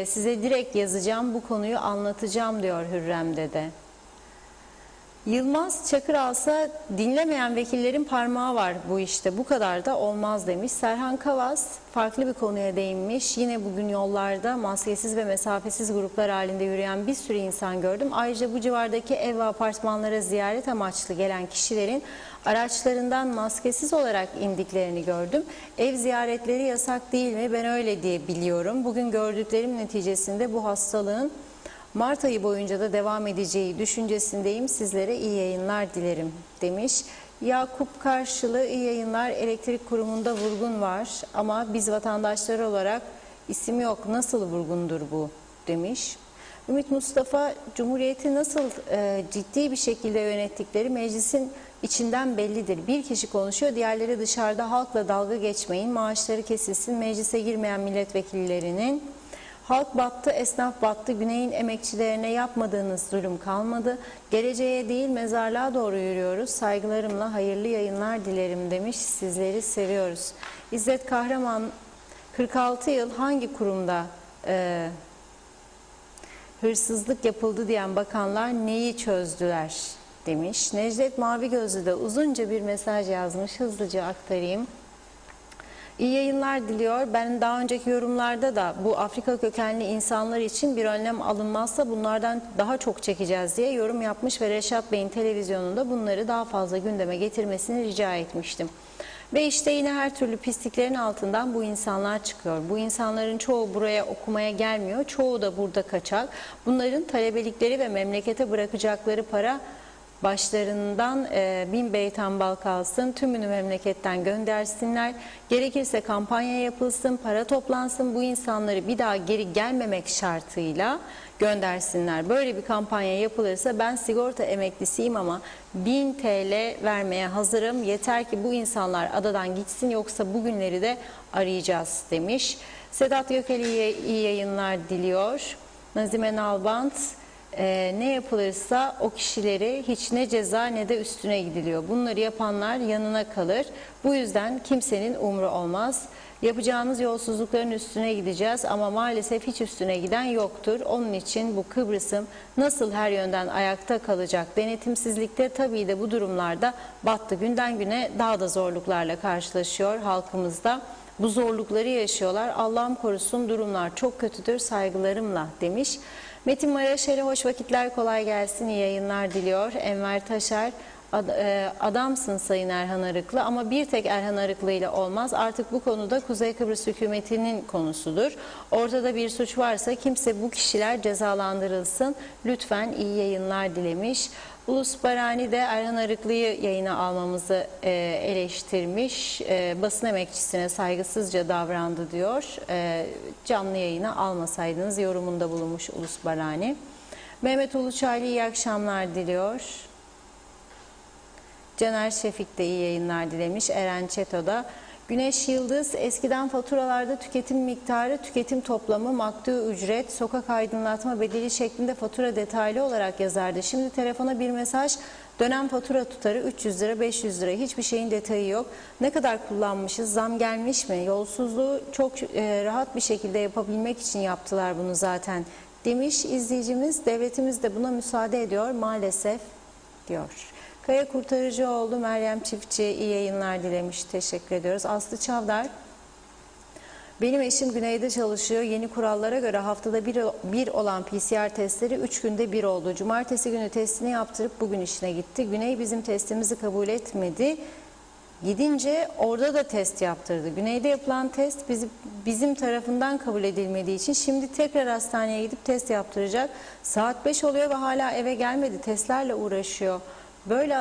size direkt yazacağım, bu konuyu anlatacağım diyor Hürrem de. Yılmaz Çakır alsa dinlemeyen vekillerin parmağı var bu işte, bu kadar da olmaz demiş. Serhan Kavas farklı bir konuya değinmiş. Yine bugün yollarda maskesiz ve mesafesiz gruplar halinde yürüyen bir sürü insan gördüm. Ayrıca bu civardaki ev ve apartmanlara ziyaret amaçlı gelen kişilerin araçlarından maskesiz olarak indiklerini gördüm. Ev ziyaretleri yasak değil mi? Ben öyle diye biliyorum. Bugün gördüklerim neticesinde bu hastalığın Mart ayı boyunca da devam edeceği düşüncesindeyim. Sizlere iyi yayınlar dilerim demiş. Yakup Karşılı, iyi yayınlar. Elektrik kurumunda vurgun var ama biz vatandaşlar olarak isim yok. Nasıl vurgundur bu demiş. Ümit Mustafa, Cumhuriyeti nasıl ciddi bir şekilde yönettikleri meclisin içinden bellidir. Bir kişi konuşuyor, diğerleri dışarıda, halkla dalga geçmeyin, maaşları kesilsin, meclise girmeyen milletvekillerinin. Halk battı, esnaf battı, güneyin emekçilerine yapmadığınız zulüm kalmadı. Geleceğe değil mezarlığa doğru yürüyoruz. Saygılarımla hayırlı yayınlar dilerim demiş. Sizleri seviyoruz. İzzet 46 yıl hangi kurumda hırsızlık yapıldı diyen bakanlar neyi çözdüler demiş. Necdet Mavigözlü de uzunca bir mesaj yazmış. Hızlıca aktarayım. İyi yayınlar diliyor. Ben daha önceki yorumlarda da bu Afrika kökenli insanlar için bir önlem alınmazsa bunlardan daha çok çekeceğiz diye yorum yapmış ve Reşat Bey'in televizyonunda bunları daha fazla gündeme getirmesini rica etmiştim. Ve işte yine her türlü pisliklerin altından bu insanlar çıkıyor. Bu insanların çoğu buraya okumaya gelmiyor. Çoğu da burada kaçak. Bunların talebelikleri ve memlekete bırakacakları para başlarından 1000 beytambal kalsın, tümünü memleketten göndersinler. Gerekirse kampanya yapılsın, para toplansın, bu insanları bir daha geri gelmemek şartıyla göndersinler. Böyle bir kampanya yapılırsa ben sigorta emeklisiyim ama 1000 TL vermeye hazırım. Yeter ki bu insanlar adadan gitsin, yoksa bugünleri de arayacağız demiş. Sedat Gökeli iyi yayınlar diliyor. Nazime Nalbant, ne yapılırsa o kişileri hiç ne ceza ne de üstüne gidiliyor. Bunları yapanlar yanına kalır. Bu yüzden kimsenin umru olmaz. Yapacağımız yolsuzlukların üstüne gideceğiz ama maalesef hiç üstüne giden yoktur. Onun için bu Kıbrıs'ım nasıl her yönden ayakta kalacak? Denetimsizlikte tabii de bu durumlarda battı. Günden güne daha da zorluklarla karşılaşıyor halkımızda. Bu zorlukları yaşıyorlar. Allah'ım korusun, durumlar çok kötüdür, saygılarımla demiş. Metin Maraşeli hoş vakitler, kolay gelsin, iyi yayınlar diliyor. Enver Taşer, adamsın Sayın Erhan Arıklı ama bir tek Erhan Arıklı ile olmaz. Artık bu konuda Kuzey Kıbrıs hükümetinin konusudur. Ortada bir suç varsa kimse, bu kişiler cezalandırılsın. Lütfen iyi yayınlar dilemiş. Ulus Barani de Erhan Arıklı'yı yayına almamızı eleştirmiş. Basın emekçisine saygısızca davrandı diyor. Canlı yayına almasaydınız yorumunda bulunmuş Ulus Barani. Mehmet Uluçaylı iyi akşamlar diliyor. Caner Şefik de iyi yayınlar dilemiş. Eren Çeto da. Güneş Yıldız, eskiden faturalarda tüketim miktarı, tüketim toplamı, maktu ücret, sokak aydınlatma bedeli şeklinde fatura detaylı olarak yazardı. Şimdi telefona bir mesaj, dönem fatura tutarı 300 lira, 500 lira, hiçbir şeyin detayı yok. Ne kadar kullanmışız, zam gelmiş mi? Yolsuzluğu çok rahat bir şekilde yapabilmek için yaptılar bunu zaten demiş izleyicimiz. Devletimiz de buna müsaade ediyor maalesef diyor. Kaya Kurtarıcıoğlu, Meryem Çiftçi iyi yayınlar dilemiş. Teşekkür ediyoruz. Aslı Çavdar, benim eşim güneyde çalışıyor. Yeni kurallara göre haftada bir olan PCR testleri 3 günde bir oldu. Cumartesi günü testini yaptırıp bugün işine gitti. Güney bizim testimizi kabul etmedi. Gidince orada da test yaptırdı. Güneyde yapılan test bizim tarafından kabul edilmediği için şimdi tekrar hastaneye gidip test yaptıracak. Saat 5 oluyor ve hala eve gelmedi. Testlerle uğraşıyor. Böyle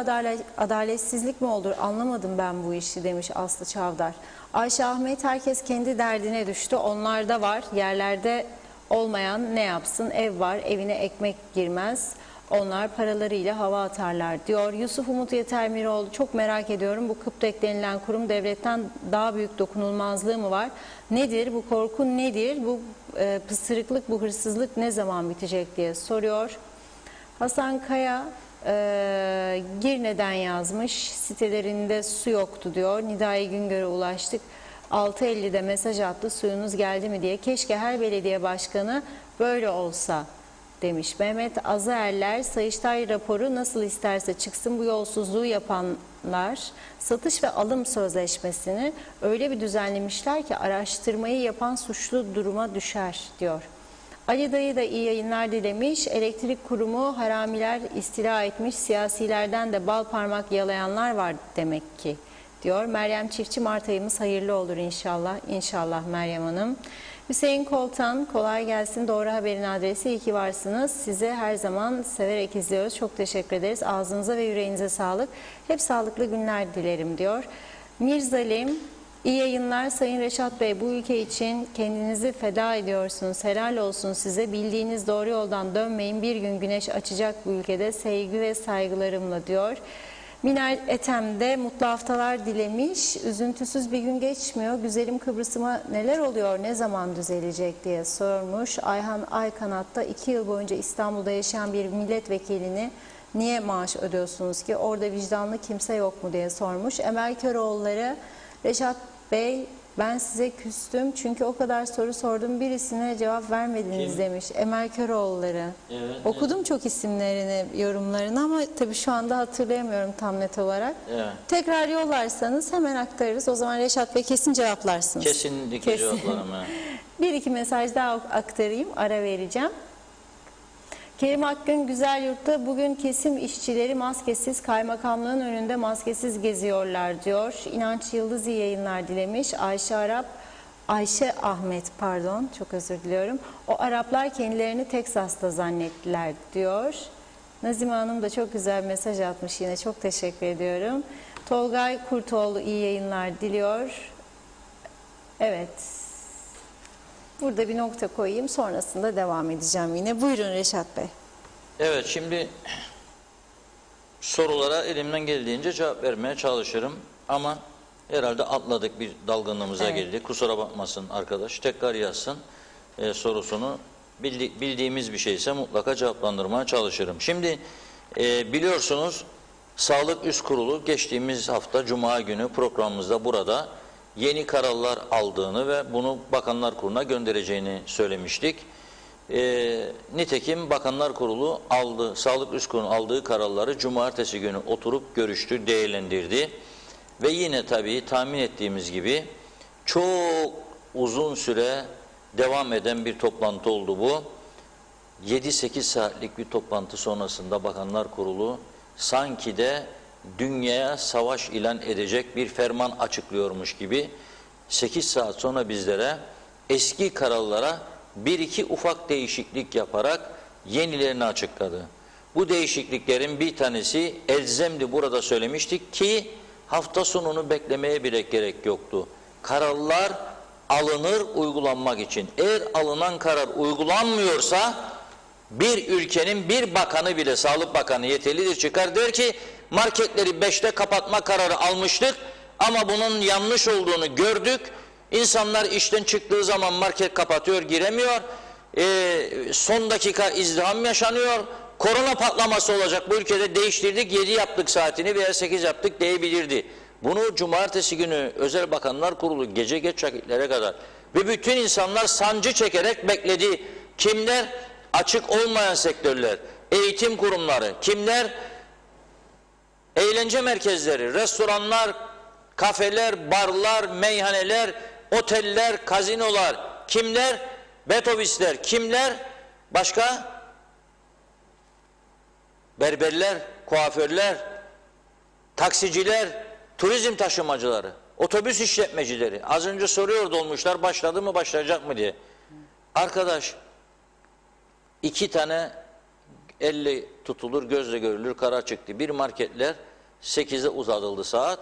adaletsizlik mi olur, anlamadım ben bu işi demiş Aslı Çavdar. Ayşe Ahmet, herkes kendi derdine düştü. Onlarda var, yerlerde olmayan ne yapsın? Ev var, evine ekmek girmez. Onlar paralarıyla hava atarlar diyor. Yusuf Umut Yetermiroğlu, çok merak ediyorum. Bu KıPTEK denilen kurum devletten daha büyük dokunulmazlığı mı var? Nedir bu korku, nedir bu pısırıklık, bu hırsızlık ne zaman bitecek diye soruyor. Hasan Kaya, Girne'den yazmış, sitelerinde su yoktu diyor. Nidai Güngör'e ulaştık, 6.50'de mesaj attı, suyunuz geldi mi diye. Keşke her belediye başkanı böyle olsa demiş. Mehmet Azerler, Sayıştay raporu nasıl isterse çıksın, bu yolsuzluğu yapanlar satış ve alım sözleşmesini öyle bir düzenlemişler ki araştırmayı yapan suçlu duruma düşer diyor. Ali Dayı da iyi yayınlar dilemiş. Elektrik kurumu haramiler istila etmiş, siyasilerden de bal parmak yalayanlar var demek ki diyor. Meryem Çiftçi, Mart ayımız hayırlı olur inşallah. İnşallah Meryem Hanım. Hüseyin Koltan, kolay gelsin. Doğru Haber'in adresi, iyi ki varsınız. Sizi her zaman severek izliyoruz. Çok teşekkür ederiz. Ağzınıza ve yüreğinize sağlık. Hep sağlıklı günler dilerim diyor. Mirzalim, İyi yayınlar Sayın Reşat Bey, bu ülke için kendinizi feda ediyorsunuz. Helal olsun size. Bildiğiniz doğru yoldan dönmeyin. Bir gün güneş açacak bu ülkede. Sevgi ve saygılarımla diyor. Minel Etem de mutlu haftalar dilemiş. Üzüntüsüz bir gün geçmiyor. Güzelim Kıbrıs'ıma neler oluyor, ne zaman düzelecek diye sormuş. Ayhan Aykanat da 2 yıl boyunca İstanbul'da yaşayan bir milletvekilini niye maaş ödüyorsunuz ki? Orada vicdanlı kimse yok mu diye sormuş. Emel Köroğulları, Reşat Bey Ben size küstüm çünkü o kadar soru sordum, birisine cevap vermediniz Kim? demiş. Emel Köroğulları. Evet, Okudum çok isimlerini, yorumlarını ama tabii şu anda hatırlayamıyorum tam net olarak. Evet. Tekrar yollarsanız hemen aktarırız. O zaman Reşat Bey kesin cevaplarsınız. Kesinlikle cevaplarım. Bir iki mesaj daha aktarayım, ara vereceğim. Kerim Akgün Güzelyurt'ta bugün kesim işçileri maskesiz kaymakamlığın önünde maskesiz geziyorlar diyor. İnanç Yıldız iyi yayınlar dilemiş. Ayşe Ahmet pardon çok özür diliyorum. O Araplar kendilerini Teksas'ta zannettiler diyor. Nazime Hanım da çok güzel mesaj atmış yine, çok teşekkür ediyorum. Tolgay Kurtoğlu iyi yayınlar diliyor. Evet. Burada bir nokta koyayım, sonrasında devam edeceğim yine. Buyurun Reşat Bey. Evet, şimdi sorulara elimden geldiğince cevap vermeye çalışırım. Ama herhalde atladık, bir dalgınlığımıza girdik. Kusura bakmasın arkadaş. Tekrar yazsın sorusunu. Bildiğimiz bir şeyse mutlaka cevaplandırmaya çalışırım. Şimdi biliyorsunuz Sağlık Üst Kurulu geçtiğimiz hafta Cuma günü programımızda burada yeni kararlar aldığını ve bunu Bakanlar Kurulu'na göndereceğini söylemiştik. Nitekim Bakanlar Kurulu Sağlık Üst Kurulu'nun aldığı kararları cumartesi günü oturup görüştü, değerlendirdi. Ve yine tabii tahmin ettiğimiz gibi çok uzun süre devam eden bir toplantı oldu bu. 7-8 saatlik bir toplantı sonrasında Bakanlar Kurulu sanki de dünyaya savaş ilan edecek bir ferman açıklıyormuş gibi 8 saat sonra bizlere eski kararlara bir iki ufak değişiklik yaparak yenilerini açıkladı. Bu değişikliklerin bir tanesi elzemdi, burada söylemiştik ki hafta sonunu beklemeye bile gerek yoktu. Kararlar alınır uygulanmak için. Eğer alınan karar uygulanmıyorsa bir ülkenin bir bakanı bile, Sağlık Bakanı yeterlidir, çıkar der ki marketleri 5'te kapatma kararı almıştık ama bunun yanlış olduğunu gördük. İnsanlar işten çıktığı zaman market kapatıyor, giremiyor. Son dakika izdiham yaşanıyor. Korona patlaması olacak bu ülkede, değiştirdik, 7 yaptık saatini veya 8 yaptık diyebilirdi. Bunu cumartesi günü Özel Bakanlar Kurulu gece geç vakitlere kadar ve bütün insanlar sancı çekerek bekledi. Kimler? Açık olmayan sektörler, eğitim kurumları, kimler? Eğlence merkezleri, restoranlar, kafeler, barlar, meyhaneler, oteller, kazinolar, kimler? Betobüsler, kimler? Başka? Berberler, kuaförler, taksiciler, turizm taşımacıları, otobüs işletmecileri. Az önce soruyor dolmuşlar, başladı mı başlayacak mı diye. Arkadaş, 2 tane elle tutulur, gözle görülür karar çıktı. Bir, marketler 8'e uzatıldı saat.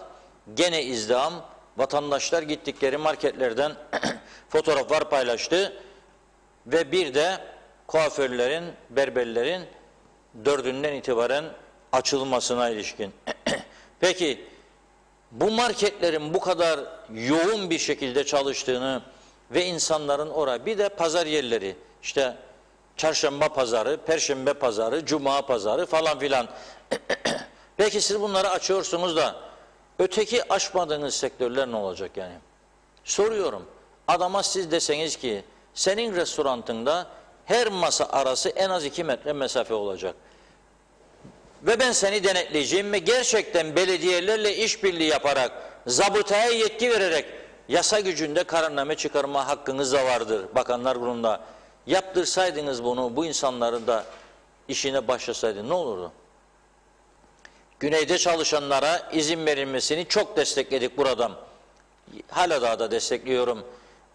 Gene izdiham. Vatandaşlar gittikleri marketlerden fotoğraflar paylaştı. Ve bir de kuaförlerin, berberlerin 4'ünden itibaren açılmasına ilişkin. Peki bu marketlerin bu kadar yoğun bir şekilde çalıştığını ve insanların oraya, bir de pazar yerleri, işte çarşamba pazarı, perşembe pazarı, cuma pazarı falan filan. Peki siz bunları açıyorsunuz da öteki açmadığınız sektörler ne olacak yani? Soruyorum. Adama siz deseniz ki senin restorantında her masa arası en az 2 metre mesafe olacak. Ve ben seni denetleyeceğim ve gerçekten belediyelerle işbirliği yaparak, zabıtaya yetki vererek yasa gücünde kararname çıkarma hakkınız da vardır Bakanlar Kurulu'nda. Yaptırsaydınız bunu, bu insanların da işine başlasaydı ne olurdu? Güneyde çalışanlara izin verilmesini çok destekledik buradan. Hala daha da destekliyorum.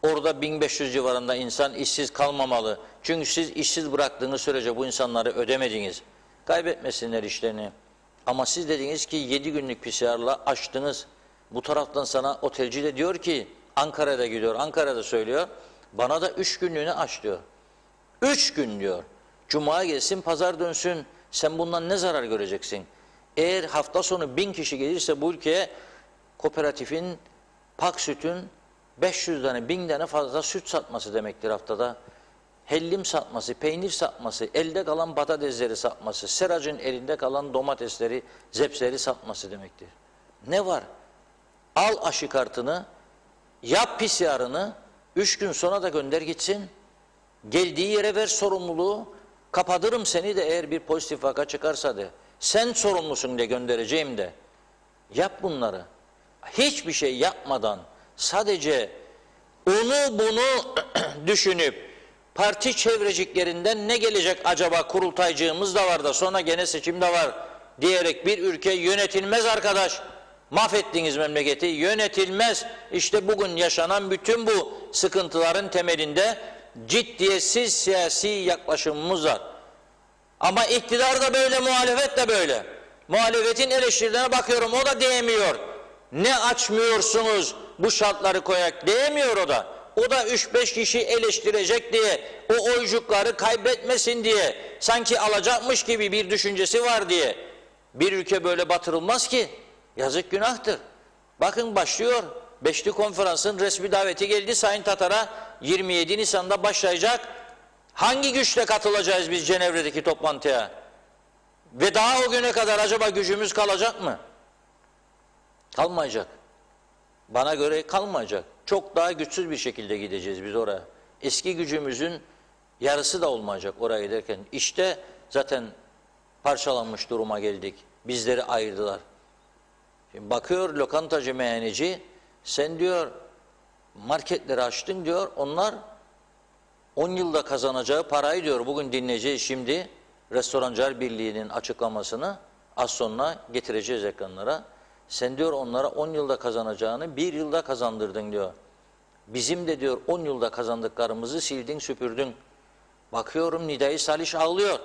Orada 1500 civarında insan işsiz kalmamalı. Çünkü siz işsiz bıraktığınız sürece bu insanları ödemediniz. Kaybetmesinler işlerini. Ama siz dediniz ki 7 günlük PCR'la açtınız. Bu taraftan sana otelci de diyor ki Ankara'da gidiyor, Ankara'da söylüyor. Bana da 3 günlüğüne aç diyor. 3 gün diyor. Cuma gelsin, pazar dönsün. Sen bundan ne zarar göreceksin? Eğer hafta sonu 1000 kişi gelirse bu ülkeye kooperatifin, Pak Süt'ün 500 tane, 1000 tane fazla süt satması demektir haftada. Hellim satması, peynir satması, elde kalan patatesleri satması, seracın elinde kalan domatesleri, zepsleri satması demektir. Ne var? Al aşı kartını, Yap PCR'ını, 3 gün sonra da gönder gitsin. Geldiği yere ver sorumluluğu. Kapatırım seni de eğer bir pozitif vaka çıkarsa de. Sen sorumlusun de, göndereceğim de. Yap bunları. Hiçbir şey yapmadan sadece onu bunu düşünüp parti çevreciklerinden ne gelecek acaba, kurultaycığımız da var da sonra gene seçim de var diyerek bir ülke yönetilmez arkadaş. Mahvettiniz memleketi, yönetilmez. İşte bugün yaşanan bütün bu sıkıntıların temelinde ciddiyetsiz siyasi yaklaşımımız var. Ama iktidar da böyle, muhalefet de böyle. Muhalefetin eleştirilerine bakıyorum, o da diyemiyor. Ne açmıyorsunuz bu şartları koyarak, diyemiyor o da. O da 3-5 kişi eleştirecek diye, o oycukları kaybetmesin diye, sanki alacakmış gibi bir düşüncesi var diye. Bir ülke böyle batırılmaz ki. Yazık, günahtır. Bakın başlıyor. Beşli Konferans'ın resmi daveti geldi Sayın Tatar'a. 27 Nisan'da başlayacak. Hangi güçle katılacağız biz Cenevre'deki toplantıya? Ve daha o güne kadar acaba gücümüz kalacak mı? Kalmayacak. Bana göre kalmayacak. Çok daha güçsüz bir şekilde gideceğiz biz oraya. Eski gücümüzün yarısı da olmayacak oraya giderken. İşte zaten parçalanmış duruma geldik. Bizleri ayırdılar. Şimdi bakıyor lokantacı, meyhaneci, sen diyor marketleri açtın diyor, onlar 10 yılda kazanacağı parayı diyor, bugün dinleyeceğiz şimdi Restorancılar Birliği'nin açıklamasını, az sonra getireceğiz ekranlara. Sen diyor onlara 10 yılda kazanacağını 1 yılda kazandırdın diyor. Bizim de diyor 10 yılda kazandıklarımızı sildin süpürdün. Bakıyorum Nidai Saliş ağlıyor.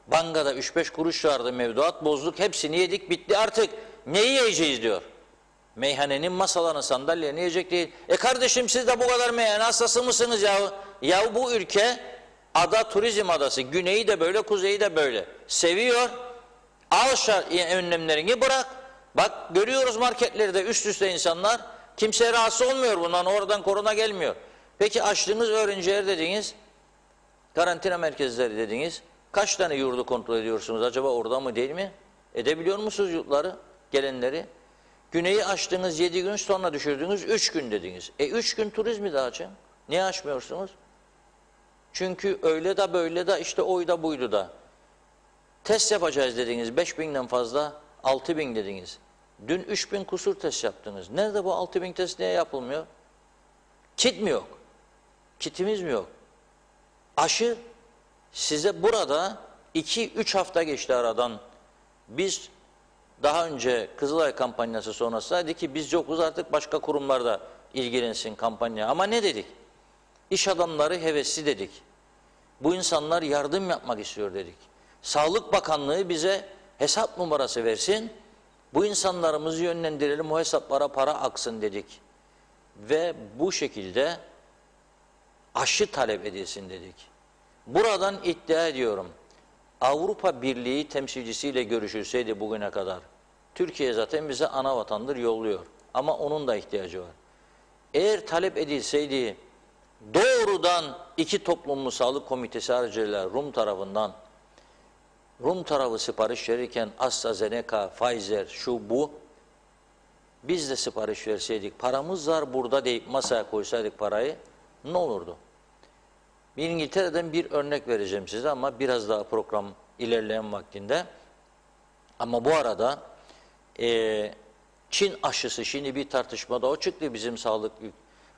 Bankada 3-5 kuruş vardı, mevduat bozduk, hepsini yedik, bitti artık. Neyi yiyeceğiz diyor. Meyhanenin masalarını, sandalyelerini yiyecek değil. Kardeşim siz de bu kadar meyhane hastası mısınız ya? Ya bu ülke ada, turizm adası. Güneyi de böyle, kuzeyi de böyle. Seviyor. Al önlemlerini bırak. Bak görüyoruz marketlerde üst üste insanlar. Kimse rahatsız olmuyor bundan. Oradan korona gelmiyor. Peki açtığınız öğrenciler dediniz, karantina merkezleri dediniz. Kaç tane yurdu kontrol ediyorsunuz acaba, orada mı değil mi? Edebiliyor musunuz yurtları, gelenleri? Güneyi açtınız 7 gün, sonra düşürdünüz 3 gün dediniz. 3 gün turizmi de açın. Niye açmıyorsunuz? Çünkü öyle de böyle de işte oyda buydu da. Test yapacağız dediniz 5.000'den fazla, 6.000 dediniz. Dün 3.000 kusur test yaptınız. Nerede bu 6.000 test, niye yapılmıyor? Kit mi yok? Kitimiz mi yok? Aşı size burada 2-3 hafta geçti aradan. Biz daha önce Kızılay kampanyası sonrası dedi ki biz yokuz, artık başka kurumlarda ilgilensin kampanya. Ama ne dedik? İş adamları hevesli dedik. Bu insanlar yardım yapmak istiyor dedik. Sağlık Bakanlığı bize hesap numarası versin. Bu insanlarımızı yönlendirelim, o hesaplara para aksın dedik. Ve bu şekilde aşı talep edilsin dedik. Buradan iddia ediyorum, Avrupa Birliği temsilcisiyle görüşülseydi bugüne kadar, Türkiye zaten bize ana vatandır, yolluyor. Ama onun da ihtiyacı var. Eğer talep edilseydi doğrudan iki toplumlu sağlık komitesi aracılığıyla Rum tarafından, Rum tarafı sipariş verirken AstraZeneca, Pfizer, şu bu, biz de sipariş verseydik, paramız var burada deyip masaya koysaydık parayı, ne olurdu? İngiltere'den bir örnek vereceğim size ama biraz daha program ilerleyen vaktinde. Ama bu arada Çin aşısı, şimdi bir tartışmada o çıktı, bizim sağlık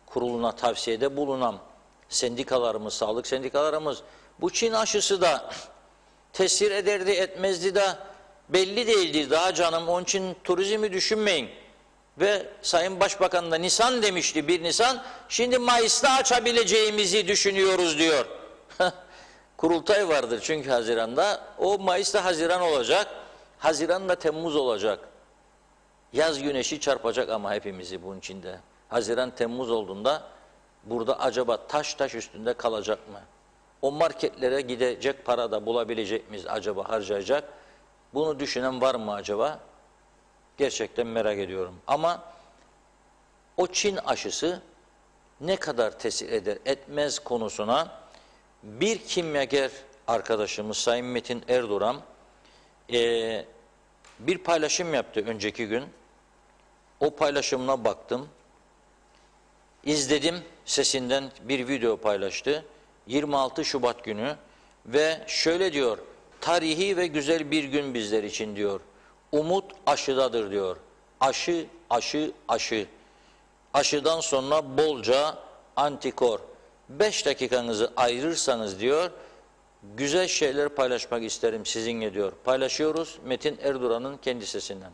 kuruluna tavsiyede bulunan sendikalarımız, sağlık sendikalarımız, bu Çin aşısı da tesir ederdi etmezdi de belli değildi daha canım, onun için turizmi düşünmeyin. Ve Sayın Başbakan da Nisan demişti, 1 Nisan, şimdi Mayıs'ta açabileceğimizi düşünüyoruz diyor. Kurultay vardır çünkü Haziran'da, o Mayıs'ta Haziran olacak, Haziran'da Temmuz olacak. Yaz güneşi çarpacak ama hepimizi bunun içinde. Haziran, Temmuz olduğunda burada acaba taş üstünde kalacak mı? O marketlere gidecek para da bulabilecek miyiz acaba, harcayacak? Bunu düşünen var mı acaba? Gerçekten merak ediyorum. Ama o Çin aşısı ne kadar tesir eder etmez konusuna bir kimyager arkadaşımız Sayın Metin Erduran bir paylaşım yaptı önceki gün. O paylaşımına baktım. izledim, sesinden bir video paylaştı. 26 Şubat günü ve şöyle diyor, tarihi ve güzel bir gün bizler için diyor. Umut aşıdadır diyor. Aşı, aşı, aşı. Aşıdan sonra bolca antikor. 5 dakikanızı ayırırsanız diyor, güzel şeyler paylaşmak isterim sizinle diyor. Paylaşıyoruz Metin Erduran'ın kendi sesinden.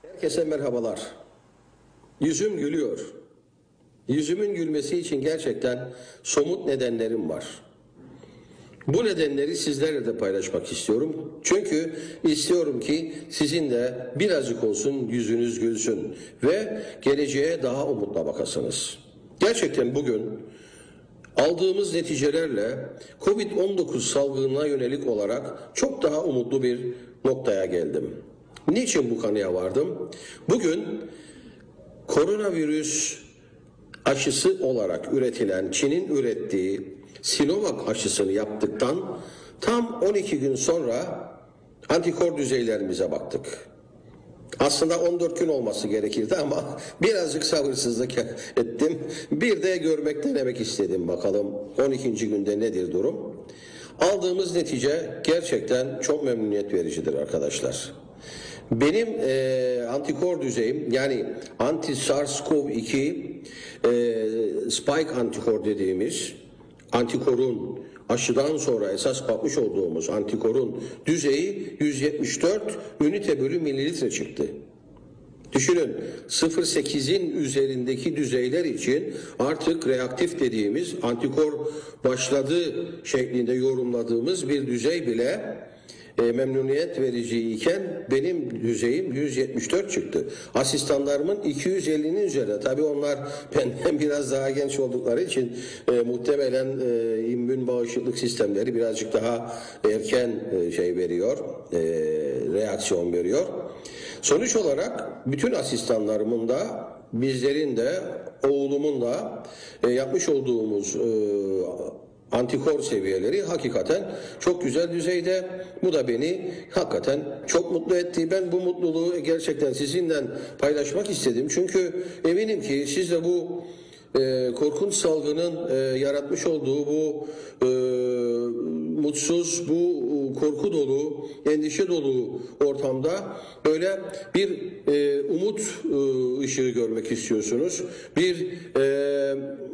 Herkese merhabalar. Yüzüm gülüyor. Yüzümün gülmesi için gerçekten somut nedenlerim var. Bu nedenleri sizlerle de paylaşmak istiyorum. Çünkü istiyorum ki sizin de birazcık olsun yüzünüz gülsün ve geleceğe daha umutla bakasınız. Gerçekten bugün aldığımız neticelerle Covid-19 salgınına yönelik olarak çok daha umutlu bir noktaya geldim. Niçin bu kanıya vardım? Bugün koronavirüs aşısı olarak üretilen, Çin'in ürettiği Sinovac aşısını yaptıktan tam 12 gün sonra antikor düzeylerimize baktık. Aslında 14 gün olması gerekirdi ama birazcık sabırsızlık ettim. Bir de görmek, denemek istedim bakalım 12. günde nedir durum. Aldığımız netice gerçekten çok memnuniyet vericidir arkadaşlar. Benim antikor düzeyim, yani anti-SARS-CoV-2 spike antikor dediğimiz antikorun aşıdan sonra esas bakmış olduğumuz antikorun düzeyi 174 ünite bölü mililitre çıktı. Düşünün, 0.8'in üzerindeki düzeyler için artık reaktif dediğimiz antikor başladı şeklinde yorumladığımız bir düzey bile memnuniyet verici iken benim düzeyim 174 çıktı. Asistanlarımın 250'nin üzerinde. Tabii onlar benden biraz daha genç oldukları için muhtemelen immün bağışıklık sistemleri birazcık daha erken reaksiyon veriyor. Sonuç olarak bütün asistanlarımın da, bizlerin de, oğlumun da yapmış olduğumuz antikor seviyeleri hakikaten çok güzel düzeyde. Bu da beni hakikaten çok mutlu etti. Ben bu mutluluğu gerçekten sizinle paylaşmak istedim. Çünkü eminim ki siz de bu korkunç salgının yaratmış olduğu bu mutsuz, bu korku dolu, endişe dolu ortamda böyle bir umut ışığı görmek istiyorsunuz.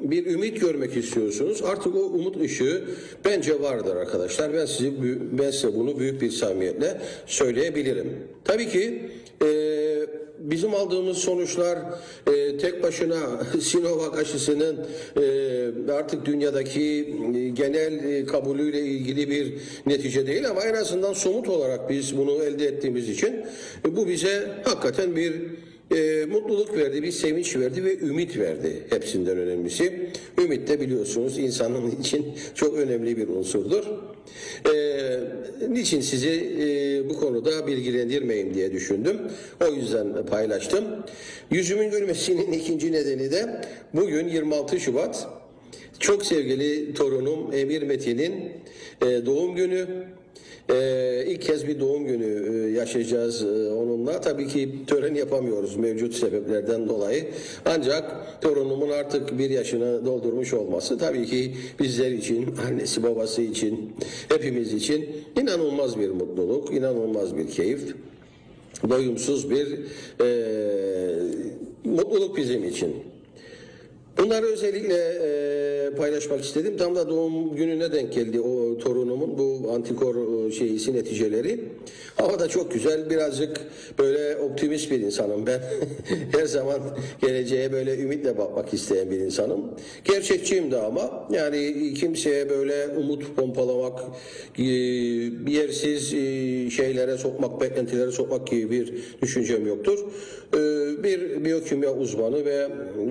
Bir ümit görmek istiyorsunuz. Artık o umut ışığı bence vardır arkadaşlar. Ben size bunu büyük bir samimiyetle söyleyebilirim. Tabii ki bizim aldığımız sonuçlar tek başına Sinovac aşısının artık dünyadaki genel kabulüyle ilgili bir netice değil ama en azından somut olarak biz bunu elde ettiğimiz için bu bize hakikaten bir mutluluk verdi, bir sevinç verdi ve ümit verdi. Hepsinden önemlisi. Ümit de biliyorsunuz insanın için çok önemli bir unsurdur. Niçin sizi bu konuda bilgilendirmeyeyim diye düşündüm. O yüzden paylaştım. Yüzümün gülmesinin ikinci nedeni de bugün 26 Şubat. Çok sevgili torunum Emir Metin'in doğum günü. İlk kez bir doğum günü yaşayacağız onunla. Tabii ki tören yapamıyoruz mevcut sebeplerden dolayı. Ancak torunumun artık 1 yaşını doldurmuş olması tabii ki bizler için, annesi babası için, hepimiz için inanılmaz bir mutluluk, inanılmaz bir keyif. Doyumsuz bir mutluluk bizim için. Bunları özellikle paylaşmak istedim. Tam da doğum gününe denk geldi o torunumun bu antikor neticeleri. Hava da çok güzel. Birazcık böyle optimist bir insanım ben. Her zaman geleceğe böyle ümitle bakmak isteyen bir insanım. Gerçekçiyim de ama yani kimseye böyle umut pompalamak, yersiz şeylere sokmak, beklentilere sokmak gibi bir düşüncem yoktur. Bir biyokimya uzmanı ve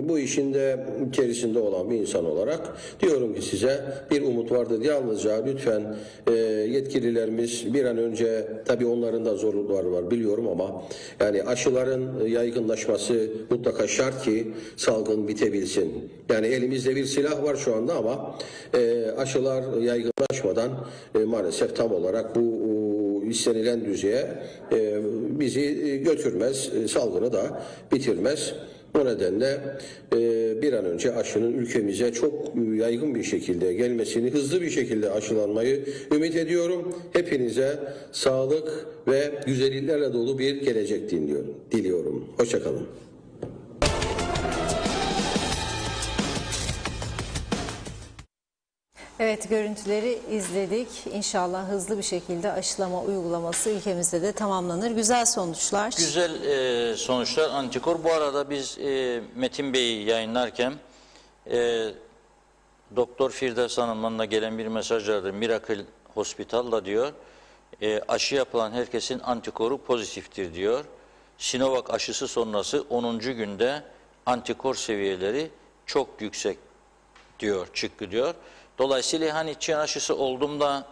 bu işin de içerisinde olan bir insan olarak diyorum ki size bir umut vardır. Yalnızca lütfen yetkililerimiz bir an önce, tabii onların da zorlukları var biliyorum ama yani aşıların yaygınlaşması mutlaka şart ki salgın bitebilsin. Yani elimizde bir silah var şu anda ama aşılar yaygınlaşmadan maalesef tam olarak bu istenilen düzeye bizi götürmez, salgını da bitirmez. O nedenle bir an önce aşının ülkemize çok yaygın bir şekilde gelmesini, hızlı bir şekilde aşılanmayı ümit ediyorum. Hepinize sağlık ve güzelliklerle dolu bir gelecek diliyorum. Hoşça kalın. Evet, görüntüleri izledik. İnşallah hızlı bir şekilde aşılama uygulaması ülkemizde de tamamlanır. Güzel sonuçlar. Güzel sonuçlar antikor. Bu arada biz Metin Bey'i yayınlarken Doktor Firdevs Hanım'dan da gelen bir mesaj vardır. Miracle Hospital'da diyor aşı yapılan herkesin antikoru pozitiftir diyor. Sinovac aşısı sonrası 10. günde antikor seviyeleri çok yüksek diyor, çıktı diyor. Dolayısıyla hani Çin aşısı olduğumda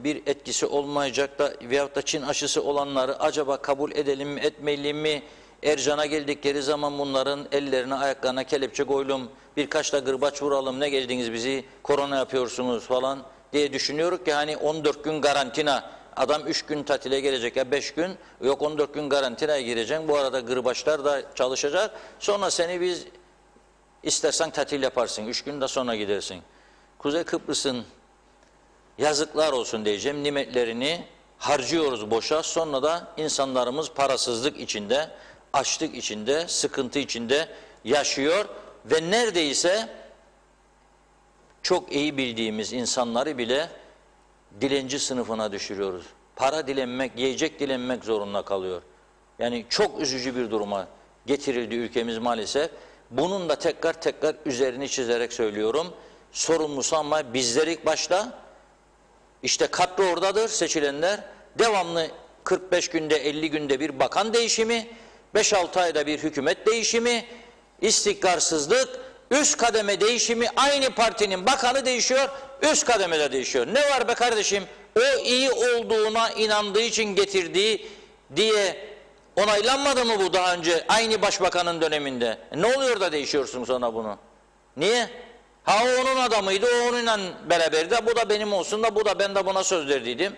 bir etkisi olmayacak da veyahut da Çin aşısı olanları acaba kabul edelim mi etmeyelim mi? Ercan'a geldikleri zaman bunların ellerine ayaklarına kelepçe koyalım, birkaç da gırbaç vuralım, ne geldiniz bizi korona yapıyorsunuz falan diye düşünüyoruz ki hani 14 gün karantina, adam 3 gün tatile gelecek ya 5 gün, yok 14 gün karantinaya gireceksin, bu arada gırbaçlar da çalışacak, sonra seni biz istersen tatil yaparsın, 3 gün de sonra gidersin. Kuzey Kıbrıs'ın yazıklar olsun diyeceğim nimetlerini harcıyoruz boşa, sonra da insanlarımız parasızlık içinde, açlık içinde, sıkıntı içinde yaşıyor ve neredeyse çok iyi bildiğimiz insanları bile dilenci sınıfına düşürüyoruz. Para dilenmek, yiyecek dilenmek zorunda kalıyor. Yani çok üzücü bir duruma getirildi ülkemiz maalesef. Bunun da tekrar üzerini çizerek söylüyorum. Sorumlusu ama bizler ilk başta. İşte kadro oradadır, seçilenler. Devamlı 45 günde 50 günde bir bakan değişimi, 5-6 ayda bir hükümet değişimi, istikrarsızlık, üst kademe değişimi, aynı partinin bakanı değişiyor, üst kademede değişiyor. Ne var be kardeşim? O iyi olduğuna inandığı için getirdiği diye onaylanmadı mı bu daha önce aynı başbakanın döneminde? Ne oluyor da değişiyorsun sonra bunu? Niye? Ha o onun adamıydı, o onunla beraberdi, bu da benim olsun da bu da ben de buna söz verdiydim.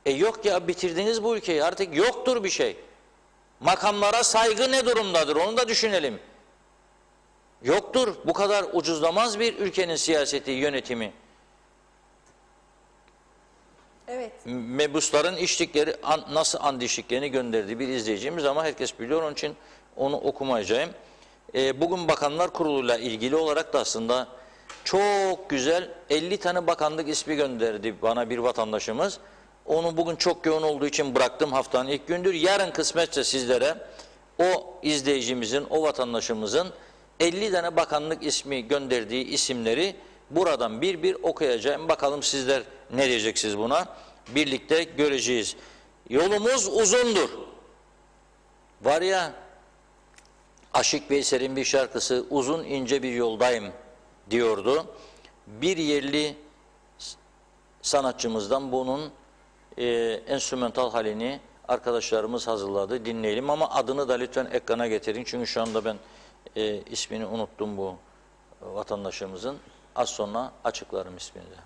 Yok ya, bitirdiniz bu ülkeyi, artık yoktur bir şey. Makamlara saygı ne durumdadır onu da düşünelim. Yoktur, bu kadar ucuzlamaz bir ülkenin siyaseti, yönetimi. Evet. Mebusların içtikleri nasıl andişliklerini gönderdi bir izleyicimiz ama herkes biliyor, onun için onu okumayacağım. Bugün Bakanlar Kurulu'yla ilgili olarak da aslında çok güzel 50 tane bakanlık ismi gönderdi bana bir vatandaşımız. Onu bugün çok yoğun olduğu için bıraktım, haftanın ilk gündür. Yarın kısmetse sizlere o izleyicimizin, o vatandaşımızın 50 tane bakanlık ismi gönderdiği isimleri buradan bir bir okuyacağım. Bakalım sizler ne diyeceksiniz buna? Birlikte göreceğiz. Yolumuz uzundur. Var ya, Aşık Veysel'in bir şarkısı, uzun ince bir yoldayım diyordu. Bir yerli sanatçımızdan bunun enstrümantal halini arkadaşlarımız hazırladı. Dinleyelim ama adını da lütfen ekrana getirin. Çünkü şu anda ben ismini unuttum bu vatandaşımızın. Az sonra açıklarım ismini de.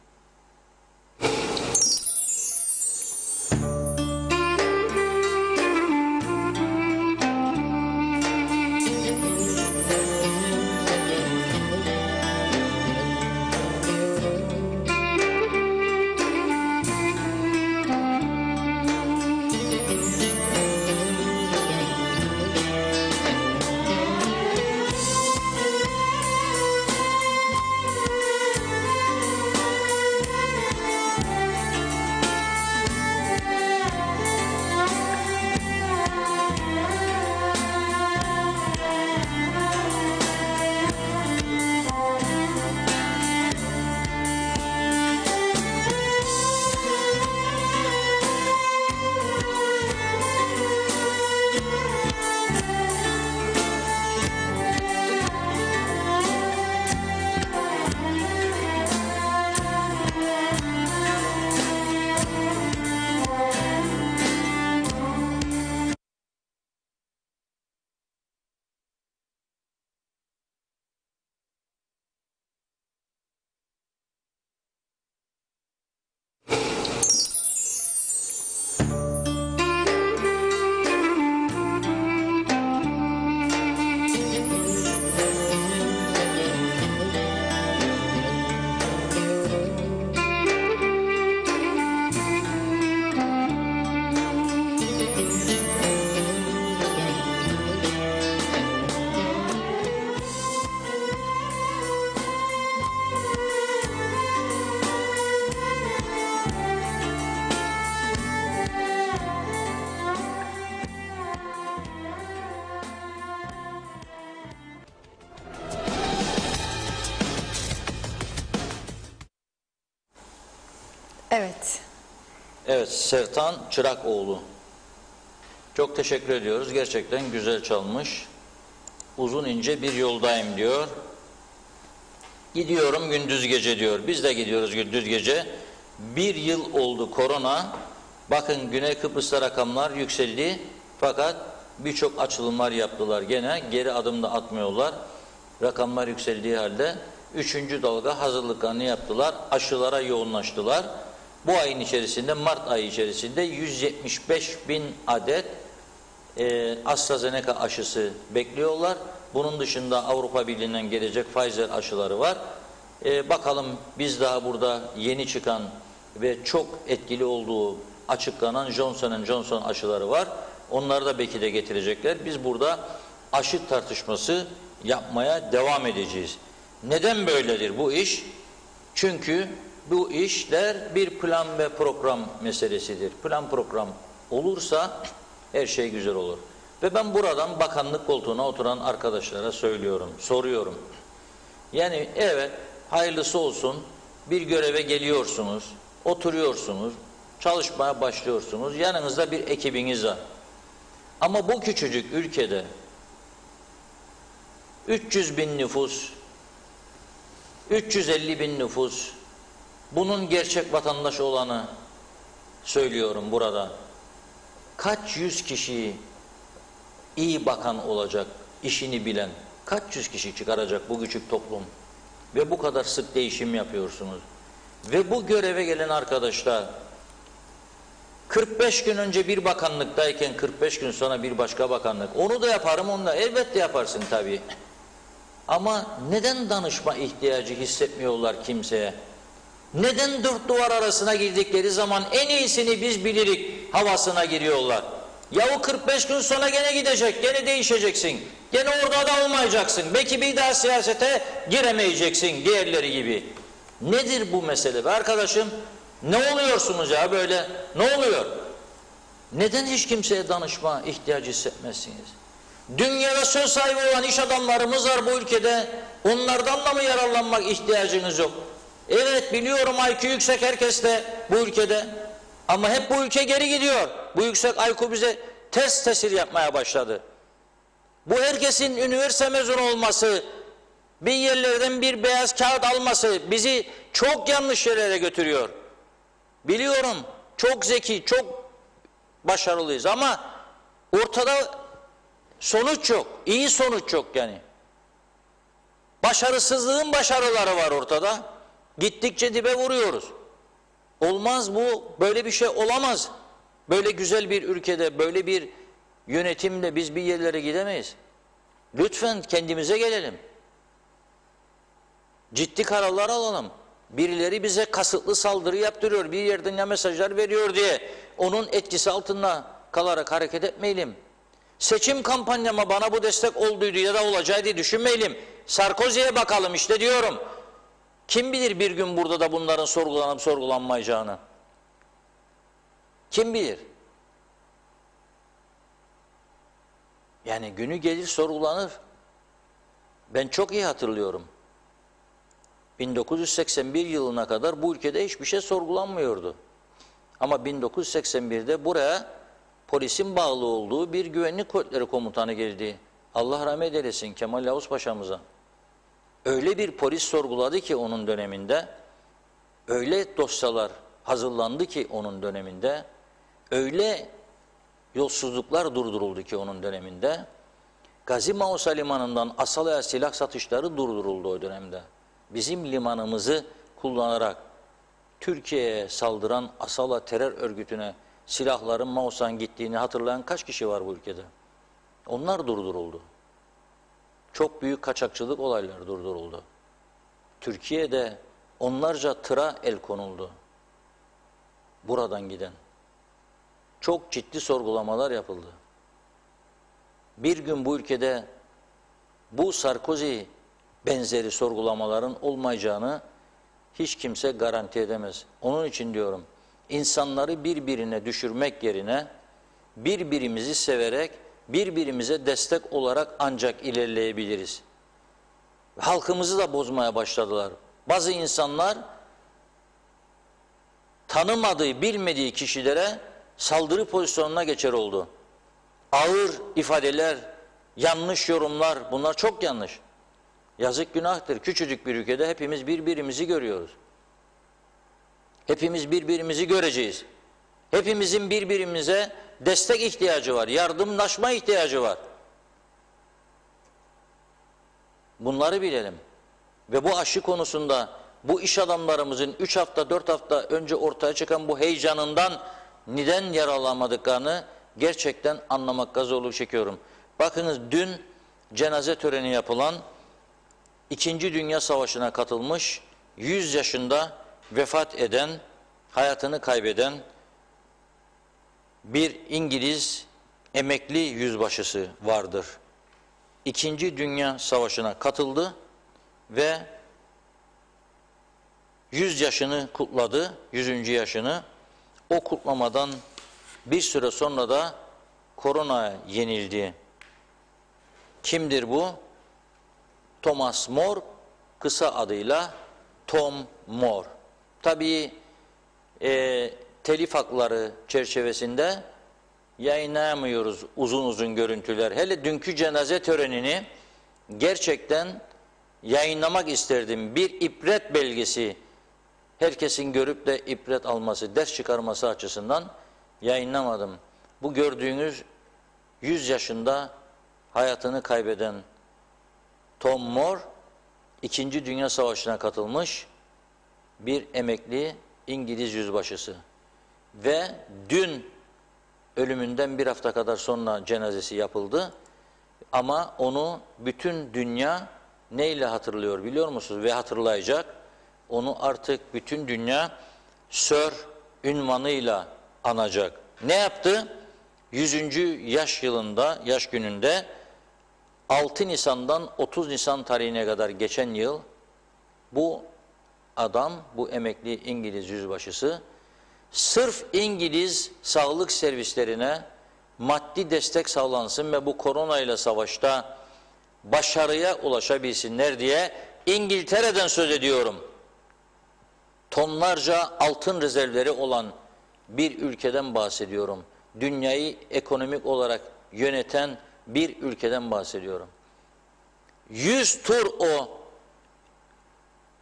Evet. Evet, Sertan Çırakoğlu. Çok teşekkür ediyoruz. Gerçekten güzel çalmış. Uzun ince bir yoldayım diyor. Gidiyorum gündüz gece diyor. Biz de gidiyoruz gündüz gece. Bir yıl oldu korona. Bakın Güney Kıbrıs'ta rakamlar yükseldi. Fakat birçok açılımlar yaptılar gene. Geri adım da atmıyorlar. Rakamlar yükseldiği halde 3. dalga hazırlıklarını yaptılar. Aşılara yoğunlaştılar. Bu ayın içerisinde, Mart ayı içerisinde 175.000 adet AstraZeneca aşısı bekliyorlar. Bunun dışında Avrupa Birliği'nden gelecek Pfizer aşıları var. Bakalım biz daha burada yeni çıkan ve çok etkili olduğu açıklanan Johnson & Johnson aşıları var. Onları da belki de getirecekler. Biz burada aşı tartışması yapmaya devam edeceğiz. Neden böyledir bu iş? Çünkü bu işler bir plan ve program meselesidir. Plan program olursa her şey güzel olur. Ve ben buradan bakanlık koltuğuna oturan arkadaşlara söylüyorum, soruyorum. Yani evet, hayırlısı olsun, bir göreve geliyorsunuz, oturuyorsunuz, çalışmaya başlıyorsunuz, yanınızda bir ekibiniz var. Ama bu küçücük ülkede 300.000 nüfus, 350.000 nüfus, bunun gerçek vatandaş olanı söylüyorum burada. Kaç yüz kişiyi iyi bakan olacak, işini bilen, kaç yüz kişi çıkaracak bu küçük toplum? Ve bu kadar sık değişim yapıyorsunuz. Ve bu göreve gelen arkadaşlar 45 gün önce bir bakanlıktayken 45 gün sonra bir başka bakanlık. Onu da yaparım, onu da elbette yaparsın tabii. Ama neden danışma ihtiyacı hissetmiyorlar kimseye? Neden dört duvar arasına girdikleri zaman en iyisini biz bilirik havasına giriyorlar? Ya o 45 gün sonra gene gidecek, gene değişeceksin. Gene orada da olmayacaksın. Belki bir daha siyasete giremeyeceksin diğerleri gibi. Nedir bu mesele be arkadaşım? Ne oluyorsunuz ya böyle? Ne oluyor? Neden hiç kimseye danışma ihtiyacı hissetmezsiniz? Dünyada söz sahibi olan iş adamlarımız var bu ülkede. Onlardan da mı yararlanmak ihtiyacınız yok? Evet biliyorum IQ yüksek herkeste bu ülkede. Ama hep bu ülke geri gidiyor. Bu yüksek IQ bize ters tesir yapmaya başladı. Bu herkesin üniversite mezunu olması, bir yerlerden bir beyaz kağıt alması bizi çok yanlış yerlere götürüyor. Biliyorum çok zeki, çok başarılıyız ama ortada sonuç yok. İyi sonuç yok yani. Başarısızlığın başarıları var ortada. Gittikçe dibe vuruyoruz. Olmaz bu, böyle bir şey olamaz. Böyle güzel bir ülkede, böyle bir yönetimle biz bir yerlere gidemeyiz. Lütfen kendimize gelelim. Ciddi kararlar alalım. Birileri bize kasıtlı saldırı yaptırıyor, bir yerden ne mesajlar veriyor diye onun etkisi altında kalarak hareket etmeyelim. Seçim kampanyama bana bu destek olduydu ya da olacağı diye düşünmeyelim. Sarkozy'ye bakalım işte diyorum. Kim bilir bir gün burada da bunların sorgulanıp sorgulanmayacağını? Kim bilir? Yani günü gelir sorgulanır. Ben çok iyi hatırlıyorum. 1981 yılına kadar bu ülkede hiçbir şey sorgulanmıyordu. Ama 1981'de buraya polisin bağlı olduğu bir güvenlik kuvvetleri komutanı geldi. Allah rahmet eylesin Kemal Yavuz Paşa'mıza. Öyle bir polis sorguladı ki onun döneminde, öyle dosyalar hazırlandı ki onun döneminde, öyle yolsuzluklar durduruldu ki onun döneminde, Gazi Mausa Limanı'ndan Asala'ya silah satışları durduruldu o dönemde. Bizim limanımızı kullanarak Türkiye'ye saldıran Asala terör örgütüne silahların Mausa'nın gittiğini hatırlayan kaç kişi var bu ülkede? Onlar durduruldu. Çok büyük kaçakçılık olayları durduruldu. Türkiye'de onlarca tıra el konuldu. Buradan giden. Çok ciddi sorgulamalar yapıldı. Bir gün bu ülkede bu Sarkozy benzeri sorgulamaların olmayacağını hiç kimse garanti edemez. Onun için diyorum, insanları birbirine düşürmek yerine birbirimizi severek, birbirimize destek olarak ancak ilerleyebiliriz. Halkımızı da bozmaya başladılar. Bazı insanlar tanımadığı, bilmediği kişilere saldırı pozisyonuna geçer oldu. Ağır ifadeler, yanlış yorumlar, bunlar çok yanlış. Yazık, günahtır. Küçücük bir ülkede hepimiz birbirimizi görüyoruz. Hepimiz birbirimizi göreceğiz. Hepimizin birbirimize destek ihtiyacı var, yardımlaşma ihtiyacı var. Bunları bilelim. Ve bu aşı konusunda bu iş adamlarımızın 3 hafta 4 hafta önce ortaya çıkan bu heyecanından neden yararlanmadıklarını gerçekten anlamakta zorluk çekiyorum. Bakınız, dün cenaze töreni yapılan 2. Dünya Savaşı'na katılmış, 100 yaşında vefat eden, hayatını kaybeden bir İngiliz emekli yüzbaşısı vardır. 2. Dünya Savaşı'na katıldı ve 100 yaşını kutladı, 100. yaşını. O kutlamadan bir süre sonra da korona yenildi. Kimdir bu? Thomas More, kısa adıyla Tom More. Tabii telif hakları çerçevesinde yayınlayamıyoruz uzun uzun görüntüler. Hele dünkü cenaze törenini gerçekten yayınlamak isterdim. Bir ibret belgesi, herkesin görüp de ibret alması, ders çıkarması açısından yayınlamadım. Bu gördüğünüz 100 yaşında hayatını kaybeden Tom More, 2. Dünya Savaşı'na katılmış bir emekli İngiliz yüzbaşısı. Ve dün ölümünden bir hafta kadar sonra cenazesi yapıldı. Ama onu bütün dünya neyle hatırlıyor biliyor musunuz? Ve hatırlayacak. Onu artık bütün dünya Sir ünvanıyla anacak. Ne yaptı? 100. yaş gününde 6 Nisan'dan 30 Nisan tarihine kadar geçen yıl bu adam, bu emekli İngiliz yüzbaşısı sırf İngiliz sağlık servislerine maddi destek sağlansın ve bu koronayla savaşta başarıya ulaşabilsinler diye, İngiltere'den söz ediyorum, tonlarca altın rezervleri olan bir ülkeden bahsediyorum. Dünyayı ekonomik olarak yöneten bir ülkeden bahsediyorum. 100 tur o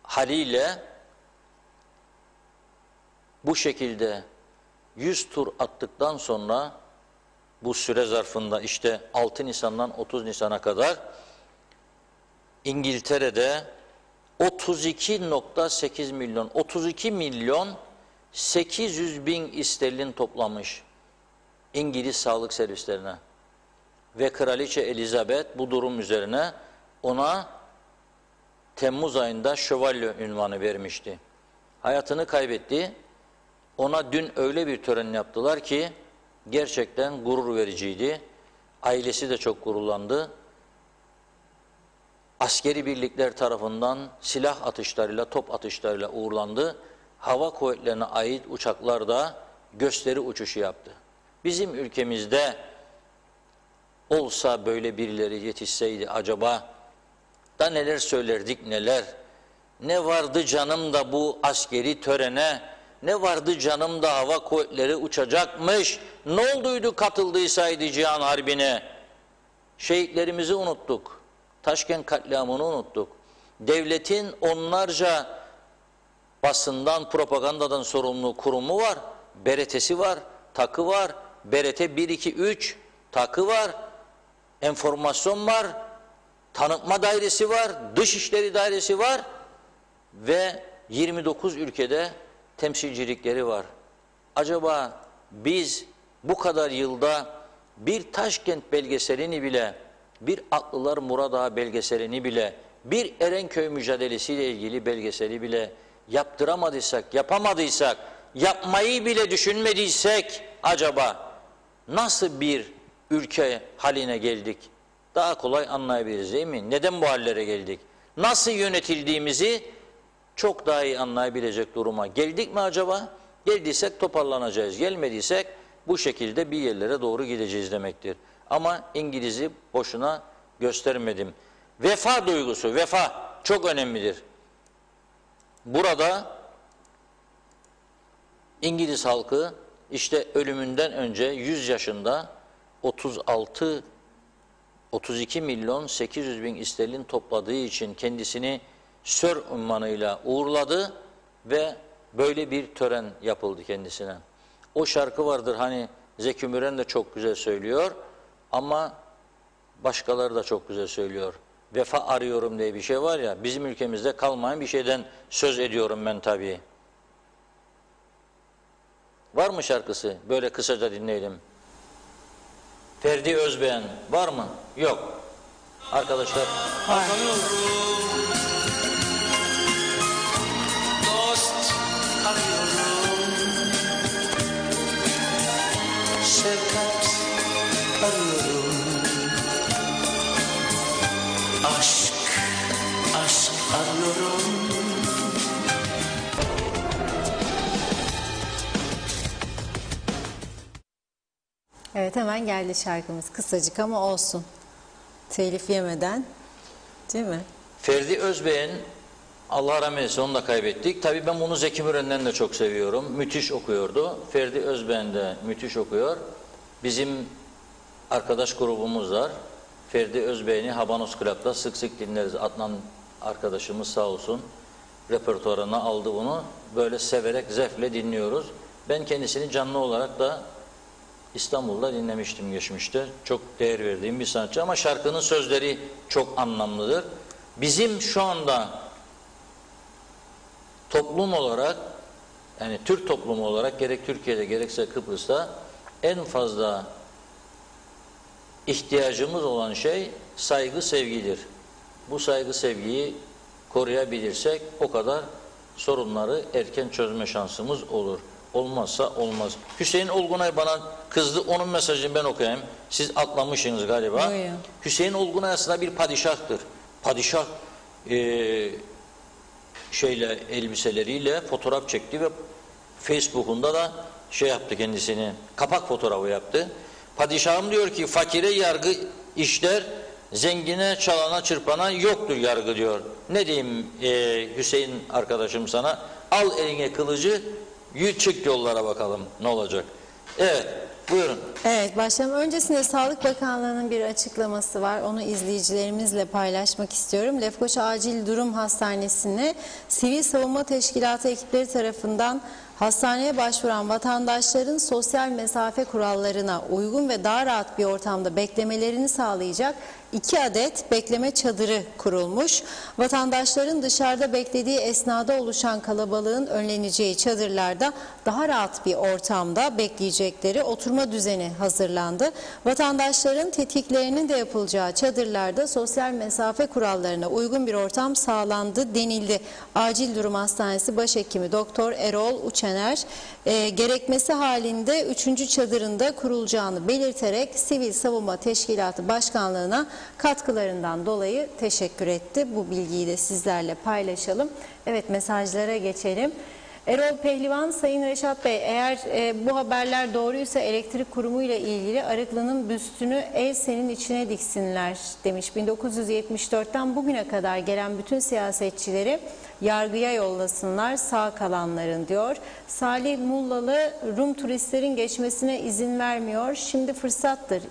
haliyle bu şekilde 100 tur attıktan sonra bu süre zarfında işte 6 Nisan'dan 30 Nisan'a kadar İngiltere'de 32.8 milyon, 32 milyon 800 bin sterlin toplamış İngiliz sağlık servislerine. Ve Kraliçe Elizabeth bu durum üzerine ona Temmuz ayında şövalye unvanı vermişti. Hayatını kaybetti. Ona dün öyle bir tören yaptılar ki gerçekten gurur vericiydi. Ailesi de çok gururlandı. Askeri birlikler tarafından silah atışlarıyla, top atışlarıyla uğurlandı. Hava kuvvetlerine ait uçaklar da gösteri uçuşu yaptı. Bizim ülkemizde olsa, böyle birileri yetişseydi acaba da neler söylerdik, neler. Ne vardı canım da bu askeri törene, ne vardı canım da hava kuvvetleri uçacakmış, ne olduydu katıldıysaydı Cihan Harbi'ne. Şehitlerimizi unuttuk, Taşkent katliamını unuttuk. Devletin onlarca basından, propagandadan sorumlu kurumu var, beretesi var, takı var, berete 1, 2, 3 takı var, enformasyon var, tanıtma dairesi var, dışişleri dairesi var ve 29 ülkede temsilcilikleri var. Acaba biz bu kadar yılda bir Taşkent belgeselini bile, bir Atlılar Murat belgeselini bile, bir Erenköy mücadelesiyle ilgili belgeseli bile yaptıramadıysak, yapamadıysak, yapmayı bile düşünmediysek acaba nasıl bir ülke haline geldik? Daha kolay anlayabiliriz değil mi? Neden bu hallere geldik? Nasıl yönetildiğimizi çok daha iyi anlayabilecek duruma geldik mi acaba? Geldiysek toparlanacağız. Gelmediysek bu şekilde bir yerlere doğru gideceğiz demektir. Ama İngiliz'i boşuna göstermedim. Vefa duygusu, vefa çok önemlidir. Burada İngiliz halkı işte ölümünden önce 100 yaşında 32 milyon 800 bin sterlin topladığı için kendisini Sir unvanıyla uğurladı ve böyle bir tören yapıldı kendisine. O şarkı vardır, hani Zeki Müren de çok güzel söylüyor ama başkaları da çok güzel söylüyor. Vefa arıyorum diye bir şey var ya, bizim ülkemizde kalmayan bir şeyden söz ediyorum ben tabii. Var mı şarkısı? Böyle kısaca dinleyelim. Ferdi Özbeğen var mı? Yok. Arkadaşlar. Arıyorum, dost arıyorum, şefkat arıyorum, aşk, aşk arıyorum. Evet, hemen geldi şarkımız. Kısacık ama olsun. Telif yemeden, değil mi? Ferdi Özbeğen, Allah rahmet eylesin, onu da kaybettik. Tabii ben bunu Zeki Müren'den de çok seviyorum. Müthiş okuyordu. Ferdi Özbeğen de müthiş okuyor. Bizim arkadaş grubumuz var. Ferdi Özbeğen'i Habanos Club'da sık sık dinleriz. Adnan arkadaşımız sağ olsun repertuarına aldı bunu. Böyle severek, zevkle dinliyoruz. Ben kendisini canlı olarak da İstanbul'da dinlemiştim geçmişte. Çok değer verdiğim bir sanatçı ama şarkının sözleri çok anlamlıdır. Bizim şu anda toplum olarak, yani Türk toplumu olarak gerek Türkiye'de gerekse Kıbrıs'ta en fazla ihtiyacımız olan şey saygı, sevgidir. Bu saygı, sevgiyi koruyabilirsek o kadar sorunları erken çözme şansımız olur. Olmazsa olmaz. Hüseyin Olgunay bana kızdı. Onun mesajını ben okuyayım. Siz atlamışsınız galiba. Buyurun. Hüseyin Olgunay aslında bir padişahtır. Padişah elbiseleriyle fotoğraf çekti ve Facebook'unda da şey yaptı, kendisini kapak fotoğrafı yaptı. Padişahım diyor ki fakire yargı işler, zengine çalana çırpana yoktur yargı diyor. Ne diyeyim Hüseyin arkadaşım sana? Al eline kılıcı, çık yollara bakalım ne olacak. Evet, buyurun. Evet, başlayalım. Öncesinde Sağlık Bakanlığı'nın bir açıklaması var. Onu izleyicilerimizle paylaşmak istiyorum. Lefkoşa Acil Durum Hastanesi'ne Sivil Savunma Teşkilatı ekipleri tarafından hastaneye başvuran vatandaşların sosyal mesafe kurallarına uygun ve daha rahat bir ortamda beklemelerini sağlayacak 2 adet bekleme çadırı kurulmuş. Vatandaşların dışarıda beklediği esnada oluşan kalabalığın önleneceği çadırlarda daha rahat bir ortamda bekleyecekleri oturma düzeni hazırlandı. Vatandaşların tetkiklerinin de yapılacağı çadırlarda sosyal mesafe kurallarına uygun bir ortam sağlandı denildi. Acil Durum Hastanesi Başhekimi Doktor Erol Uçener gerekmesi halinde 3. çadırında kurulacağını belirterek Sivil Savunma Teşkilatı Başkanlığı'na katkılarından dolayı teşekkür etti. Bu bilgiyi de sizlerle paylaşalım. Evet, mesajlara geçelim. Erol Pehlivan, Sayın Reşat Bey, eğer bu haberler doğruysa elektrik kurumu ile ilgili Arıklı'nın büstünü Elsen'in içine diksinler demiş. 1974'ten bugüne kadar gelen bütün siyasetçileri yargıya yollasınlar, sağ kalanların diyor. Salih Mullalı, Rum turistlerin geçmesine izin vermiyor. Şimdi fırsattır.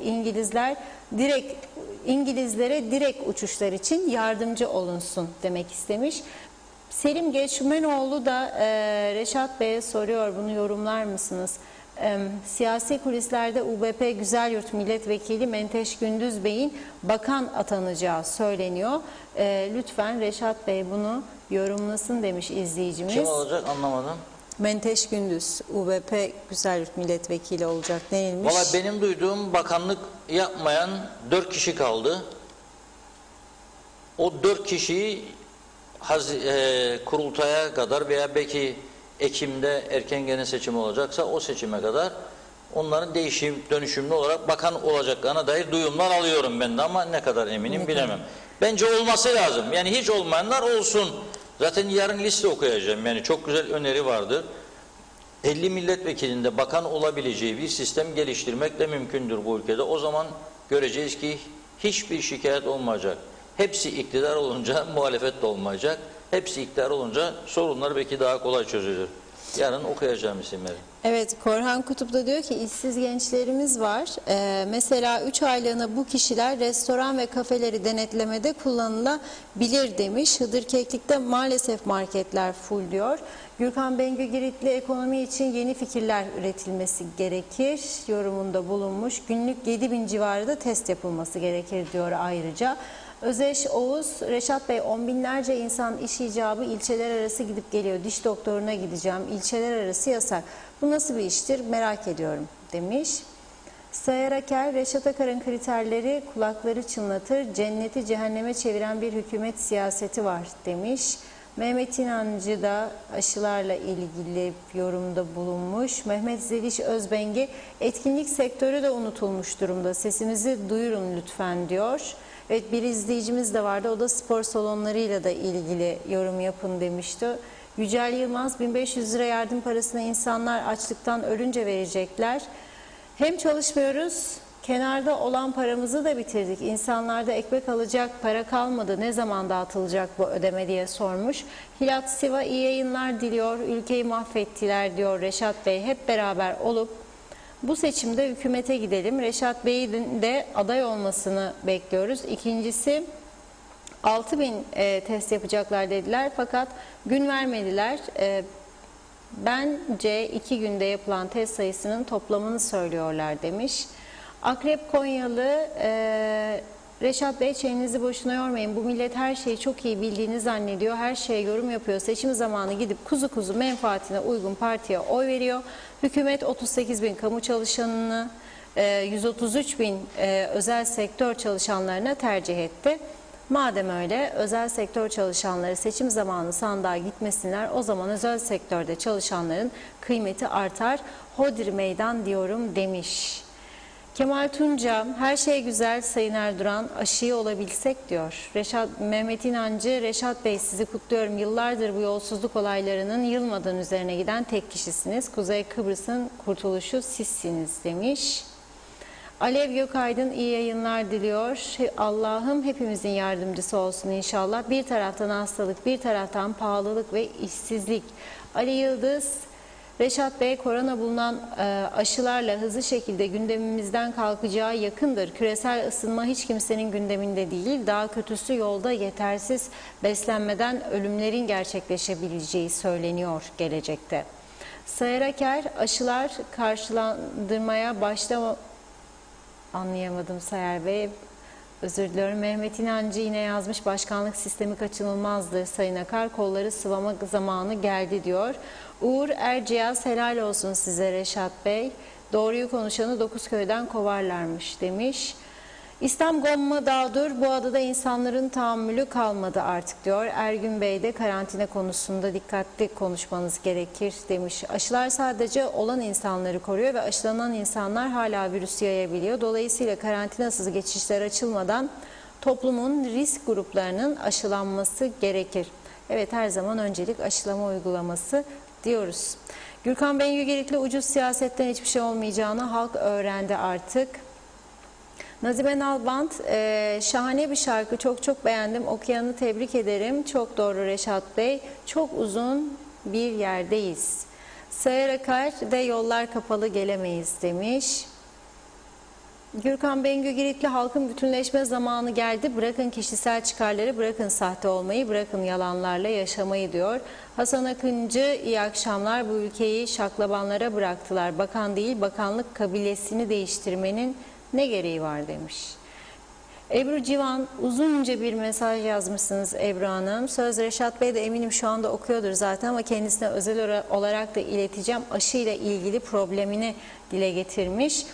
İngilizlere direkt uçuşlar için yardımcı olunsun demek istemiş. Selim Geçmenoğlu da Reşat Bey'e soruyor, bunu yorumlar mısınız? Siyasi kulislerde UBP Güzelyurt Milletvekili Menteş Gündüz Bey'in bakan atanacağı söyleniyor. Lütfen Reşat Bey bunu yorumlasın demiş izleyicimiz. Kim olacak anlamadım. Menteş Gündüz UBP Güzelyurt Milletvekili olacak denilmiş. Valla benim duyduğum bakanlık yapmayan 4 kişi kaldı. O 4 kişiyi kurultaya kadar veya belki Ekim'de erken genel seçim olacaksa o seçime kadar onların dönüşümlü olarak bakan olacaklarına dair duyumlar alıyorum ben de ama ne kadar eminim bilemem. Bence olması lazım. Yani hiç olmayanlar olsun. Zaten yarın liste okuyacağım. Yani çok güzel öneri vardır. 50 milletvekilinde bakan olabileceği bir sistem geliştirmek de mümkündür bu ülkede. O zaman göreceğiz ki hiçbir şikayet olmayacak. Hepsi iktidar olunca muhalefet de olmayacak. Hepsi iktidar olunca sorunlar belki daha kolay çözülür. Yarın okuyacağım isimleri. Evet, Korhan Kutup da diyor ki işsiz gençlerimiz var. Mesela 3 aylığına bu kişiler restoran ve kafeleri denetlemede kullanılabilir demiş. Hıdır Keklik'te maalesef marketler full diyor. Gürkan Bengü Giritli ekonomi için yeni fikirler üretilmesi gerekir yorumunda bulunmuş. Günlük 7.000 civarı da test yapılması gerekir diyor ayrıca. Özeş Oğuz, Reşat Bey 10 binlerce insan iş icabı ilçeler arası gidip geliyor. Diş doktoruna gideceğim. İlçeler arası yasak. Bu nasıl bir iştir merak ediyorum demiş. Sayar Aker, Reşat Akar'ın kriterleri kulakları çınlatır. Cenneti cehenneme çeviren bir hükümet siyaseti var demiş. Mehmet İnancı da aşılarla ilgili yorumda bulunmuş. Mehmet Zeliş Özbengi, etkinlik sektörü de unutulmuş durumda. Sesimizi duyurun lütfen diyor. Evet, bir izleyicimiz de vardı. O da spor salonlarıyla da ilgili yorum yapın demişti. Yücel Yılmaz, 1500 lira yardım parasını insanlar açlıktan ölünce verecekler. Hem çalışmıyoruz, kenarda olan paramızı da bitirdik. İnsanlarda ekmek alacak para kalmadı. Ne zaman dağıtılacak bu ödeme diye sormuş. Hilat Siva iyi yayınlar diliyor. Ülkeyi mahvettiler diyor Reşat Bey. Hep beraber olup bu seçimde hükümete gidelim. Reşat Bey'in de aday olmasını bekliyoruz. İkincisi 6.000 test yapacaklar dediler fakat gün vermediler. Bence 2 günde yapılan test sayısının toplamını söylüyorlar demiş. Akrep Konyalı, Reşat Bey çenenizi boşuna yormayın. Bu millet her şeyi çok iyi bildiğini zannediyor. Her şeye yorum yapıyor. Seçim zamanı gidip kuzu kuzu menfaatine uygun partiye oy veriyor. Hükümet 38.000 kamu çalışanını, 133.000 özel sektör çalışanlarına tercih etti. Madem öyle özel sektör çalışanları seçim zamanı sandığa gitmesinler, o zaman özel sektörde çalışanların kıymeti artar. Hodri meydan diyorum demiş. Kemal Tunca, her şey güzel Sayın Erdoğan, aşıyı olabilsek diyor. Mehmet İnancı, Reşat Bey sizi kutluyorum. Yıllardır bu yolsuzluk olaylarının yılmadan üzerine giden tek kişisiniz. Kuzey Kıbrıs'ın kurtuluşu sizsiniz demiş. Alev Gökaydın iyi yayınlar diliyor. Allah'ım hepimizin yardımcısı olsun inşallah. Bir taraftan hastalık, bir taraftan pahalılık ve işsizlik. Ali Yıldız, Reşat Bey, korona bulunan aşılarla hızlı şekilde gündemimizden kalkacağı yakındır. Küresel ısınma hiç kimsenin gündeminde değil. Daha kötüsü yolda, yetersiz beslenmeden ölümlerin gerçekleşebileceği söyleniyor gelecekte. Sayar Aker, aşılar karşılandırmaya anlayamadım Sayar Bey. Özür diliyorum. Mehmet İnancı yine yazmış, başkanlık sistemi kaçınılmazdır Sayın Akar, kolları sıvama zamanı geldi diyor. Uğur Erciyaz, helal olsun size Reşat Bey. Doğruyu konuşanı 9 köyden kovarlarmış demiş. İslam Gomma Dağdur, bu adada insanların tahammülü kalmadı artık diyor. Ergün Bey de karantina konusunda dikkatli konuşmanız gerekir demiş. Aşılar sadece olan insanları koruyor ve aşılanan insanlar hala virüsü yayabiliyor. Dolayısıyla karantinasız geçişler açılmadan toplumun risk gruplarının aşılanması gerekir. Evet, her zaman öncelik aşılama uygulaması diyoruz. Gürkan Bengü Giritli, ucuz siyasetten hiçbir şey olmayacağını halk öğrendi artık. Nazime Nalbant, şahane bir şarkı, çok beğendim, okuyanı tebrik ederim. Çok doğru Reşat Bey, çok uzun bir yerdeyiz. Sayar Akar de yollar kapalı gelemeyiz demiş. Gürkan Bengü Giritli, halkın bütünleşme zamanı geldi. Bırakın kişisel çıkarları, bırakın sahte olmayı, bırakın yalanlarla yaşamayı diyor. Hasan Akıncı, iyi akşamlar. Bu ülkeyi şaklabanlara bıraktılar. Bakan değil, bakanlık kabilesini değiştirmenin ne gereği var demiş. Ebru Civan, uzunca bir mesaj yazmışsınız Ebru Hanım. Söz Reşat Bey de eminim şu anda okuyordur zaten ama kendisine özel olarak da ileteceğim. Aşıyla ilgili problemini dile getirmiş.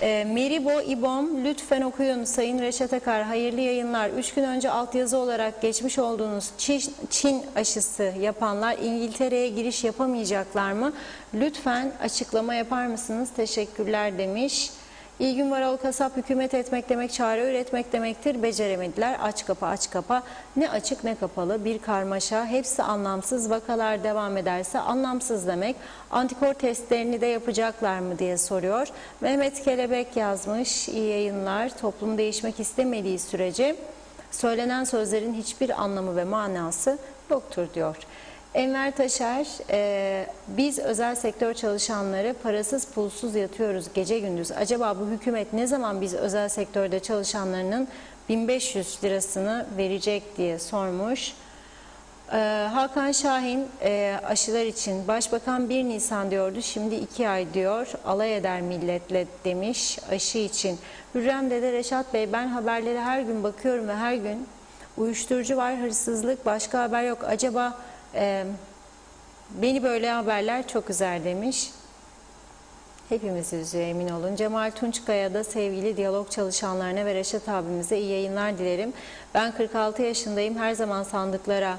Meribo İbom, lütfen okuyun Sayın Reşat Akar, hayırlı yayınlar. 3 gün önce altyazı olarak geçmiş olduğunuz Çin aşısı yapanlar İngiltere'ye giriş yapamayacaklar mı? Lütfen açıklama yapar mısınız? Teşekkürler demiş. İlgün Varol Kasap, hükümet etmek demek çare üretmek demektir. Beceremediler. Aç kapa aç kapa. Ne açık ne kapalı bir karmaşa. Hepsi anlamsız. Vakalar devam ederse anlamsız demek. Antikor testlerini de yapacaklar mı diye soruyor. Mehmet Kelebek yazmış. İyi yayınlar. Toplum değişmek istemediği sürece söylenen sözlerin hiçbir anlamı ve manası yoktur diyor. Enver Taşer, biz özel sektör çalışanları parasız pulsuz yatıyoruz gece gündüz. Acaba bu hükümet ne zaman biz özel sektörde çalışanlarının 1500 lirasını verecek diye sormuş. Hakan Şahin, aşılar için başbakan 1 Nisan diyordu, şimdi 2 ay diyor, alay eder milletle demiş aşı için. Hürrem Dede, Reşat Bey, ben haberlere her gün bakıyorum ve her gün uyuşturucu var, hırsızlık, başka haber yok. Acaba beni böyle haberler çok üzer demiş. Hepimiz üzüyor, emin olun. Cemal Tunçkaya da sevgili diyalog çalışanlarına ve Reşat abimize iyi yayınlar dilerim. Ben 46 yaşındayım. Her zaman sandıklara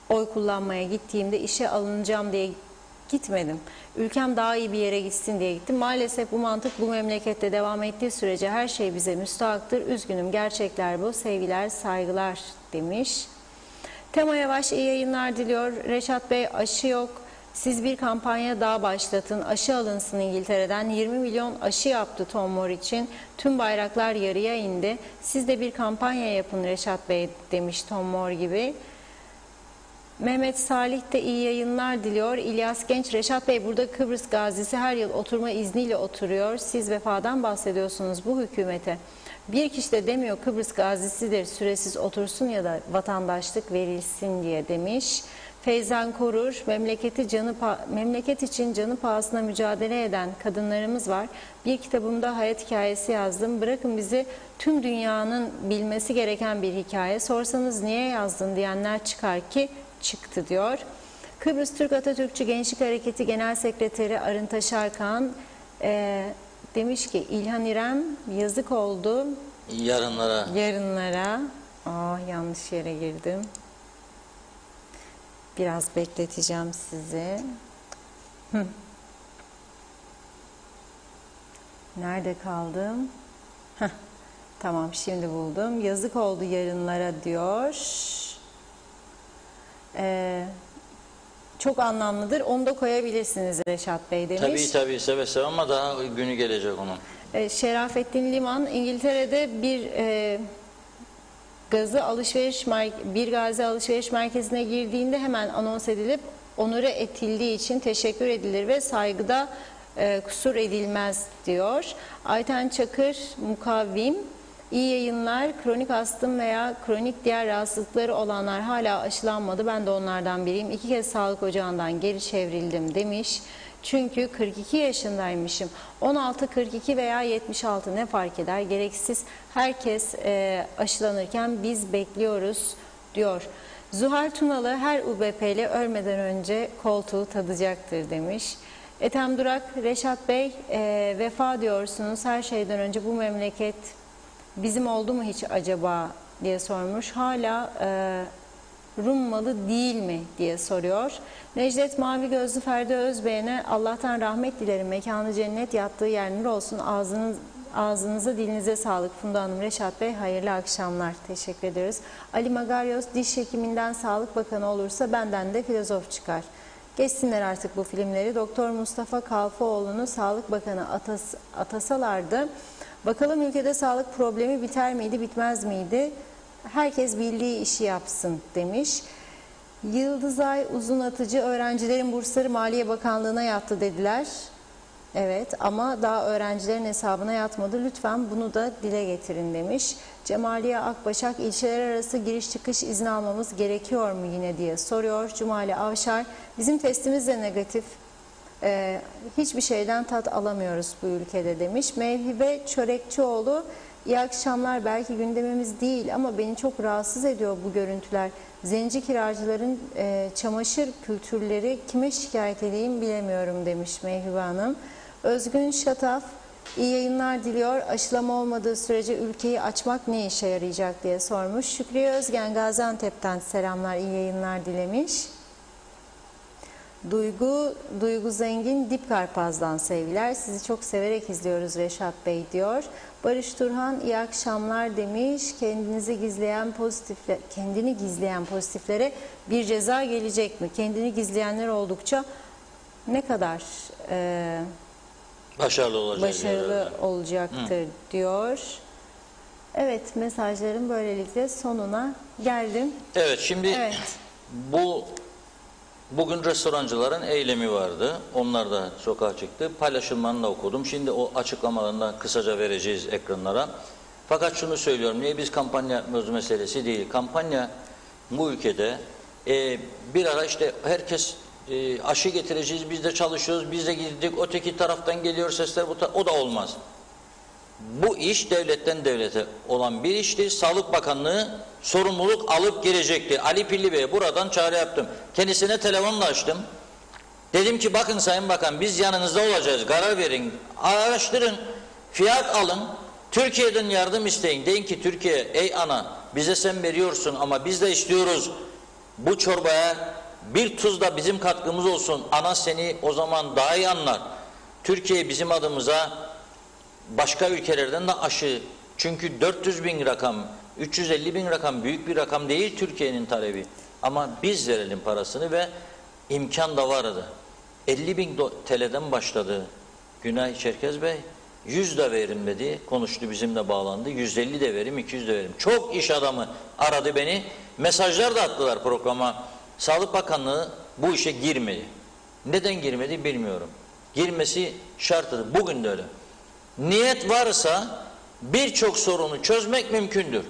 oy kullanmaya gittiğimde işe alınacağım diye gitmedim. Ülkem daha iyi bir yere gitsin diye gittim. Maalesef bu mantık bu memlekette devam ettiği sürece her şey bize müstahaktır. Üzgünüm, gerçekler bu. Sevgiler, saygılar demiş. Tema Yavaş iyi yayınlar diliyor. Reşat Bey, aşı yok. Siz bir kampanya daha başlatın. Aşı alınsın İngiltere'den. 20 milyon aşı yaptı Tom Moore için. Tüm bayraklar yarıya indi. Siz de bir kampanya yapın Reşat Bey demiş Tom Moore gibi. Mehmet Salih de iyi yayınlar diliyor. İlyas Genç, Reşat Bey, burada Kıbrıs gazisi her yıl oturma izniyle oturuyor. Siz vefadan bahsediyorsunuz bu hükümete. Bir kişi de demiyor Kıbrıs gazisidir, süresiz otursun ya da vatandaşlık verilsin diye demiş. Feyzan Korur, memleket için canı pahasına mücadele eden kadınlarımız var. Bir kitabımda hayat hikayesi yazdım. Bırakın bizi, tüm dünyanın bilmesi gereken bir hikaye. Sorsanız niye yazdın diyenler çıkar ki çıktı diyor. Kıbrıs Türk Atatürkçü Gençlik Hareketi Genel Sekreteri Arın Taşarkan demiş ki İlhan İrem yazık oldu. Yarınlara. Yanlış yere girdim. Biraz bekleteceğim sizi. Nerede kaldım? Tamam, şimdi buldum. Yazık oldu yarınlara diyor. Çok anlamlıdır. Onu da koyabilirsiniz Reşat Bey demiş. Tabii seve seve ama daha günü gelecek onun. Şerafettin Liman, İngiltere'de bir gazi alışveriş merkezine girdiğinde hemen anons edilip onure edildiği için teşekkür edilir ve saygıda kusur edilmez diyor. Ayten Çakır Mukavvim, iyi yayınlar. Kronik astım veya kronik diğer rahatsızlıkları olanlar hala aşılanmadı. Ben de onlardan biriyim. 2 kez sağlık ocağından geri çevrildim demiş. Çünkü 42 yaşındaymışım. 16, 42 veya 76 ne fark eder? Gereksiz, herkes aşılanırken biz bekliyoruz diyor. Zuhal Tunalı, her UBP'li ölmeden önce koltuğu tadacaktır demiş. Ethem Durak, Reşat Bey, vefa diyorsunuz, her şeyden önce bu memleket bizim oldu mu hiç acaba diye sormuş. Hala Rum malı değil mi diye soruyor. Necdet Mavi Gözlü Ferdi Özbey'ine Allah'tan rahmet dilerim. Mekanı cennet, yattığı yer nur olsun. Ağzınıza dilinize sağlık. Funda Hanım, Reşat Bey, hayırlı akşamlar. Teşekkür ederiz. Ali Magaryos, diş hekiminden Sağlık Bakanı olursa benden de filozof çıkar. Geçsinler artık bu filmleri. Doktor Mustafa Kalfaoğlu'nu Sağlık Bakanı atasalardı. Bakalım ülkede sağlık problemi biter miydi, bitmez miydi? Herkes bildiği işi yapsın demiş. Yıldızay Uzunatıcı, öğrencilerin bursları Maliye Bakanlığı'na yattı dediler. Evet, ama daha öğrencilerin hesabına yatmadı. Lütfen bunu da dile getirin demiş. Cemaliye Akbaşak, ilçeler arası giriş çıkış izni almamız gerekiyor mu yine diye soruyor. Cumali Avşar, bizim testimiz de negatif. Hiçbir şeyden tat alamıyoruz bu ülkede demiş. Mevhibe Çörekçioğlu, iyi akşamlar, belki gündemimiz değil ama beni çok rahatsız ediyor bu görüntüler. Zenci kiracıların çamaşır kültürleri, kime şikayet edeyim bilemiyorum demiş Mevhibe Hanım. Özgün Şataf, iyi yayınlar diliyor. Aşılama olmadığı sürece ülkeyi açmak ne işe yarayacak diye sormuş. Şükriye Özgen Gaziantep'ten selamlar, iyi yayınlar dilemiş. Duygu Zengin Dipkarpaz'dan sevgiler. Sizi çok severek izliyoruz Reşat Bey diyor. Barış Turhan, iyi akşamlar demiş. Kendini gizleyen pozitiflere bir ceza gelecek mi? Kendini gizleyenler oldukça ne kadar başarılı olacaktır diyor. Evet, mesajların böylelikle sonuna geldim. Evet, şimdi bu Bugün restorancıların eylemi vardı. Onlar da sokağa çıktı. Paylaşımlarını da okudum. Şimdi o açıklamalarını kısaca vereceğiz ekranlara. Fakat şunu söylüyorum. Niye biz kampanya yapmıyoruz meselesi değil. Kampanya bu ülkede bir ara işte herkes aşı getireceğiz. Biz de çalışıyoruz. Biz de girdik. Öteki taraftan geliyor sesler. O da olmaz. Bu iş devletten devlete olan bir işti. Sağlık Bakanlığı sorumluluk alıp gelecekti. Ali Pilli Bey'e buradan çağrı yaptım. Kendisine telefonla açtım. Dedim ki bakın Sayın Bakan biz yanınızda olacağız. Karar verin. Araştırın. Fiyat alın. Türkiye'den yardım isteyin. Deyin ki Türkiye ey ana bize sen veriyorsun ama biz de istiyoruz. Bu çorbaya bir tuz da bizim katkımız olsun. Ana seni o zaman daha iyi anlar. Türkiye bizim adımıza başka ülkelerden de aşı, çünkü 400 bin rakam, 350 bin rakam büyük bir rakam değil Türkiye'nin talebi. Ama biz verelim parasını ve imkan da vardı. 50 bin TL'den başladı Günay Çerkez Bey. 100 de verim dedi, konuştu bizimle bağlandı. 150 de verim, 200 de verim. Çok iş adamı aradı beni. Mesajlar da attılar programa. Sağlık Bakanlığı bu işe girmedi. Neden girmedi bilmiyorum. Girmesi şartıdır. Bugün de öyle. Niyet varsa birçok sorunu çözmek mümkündür.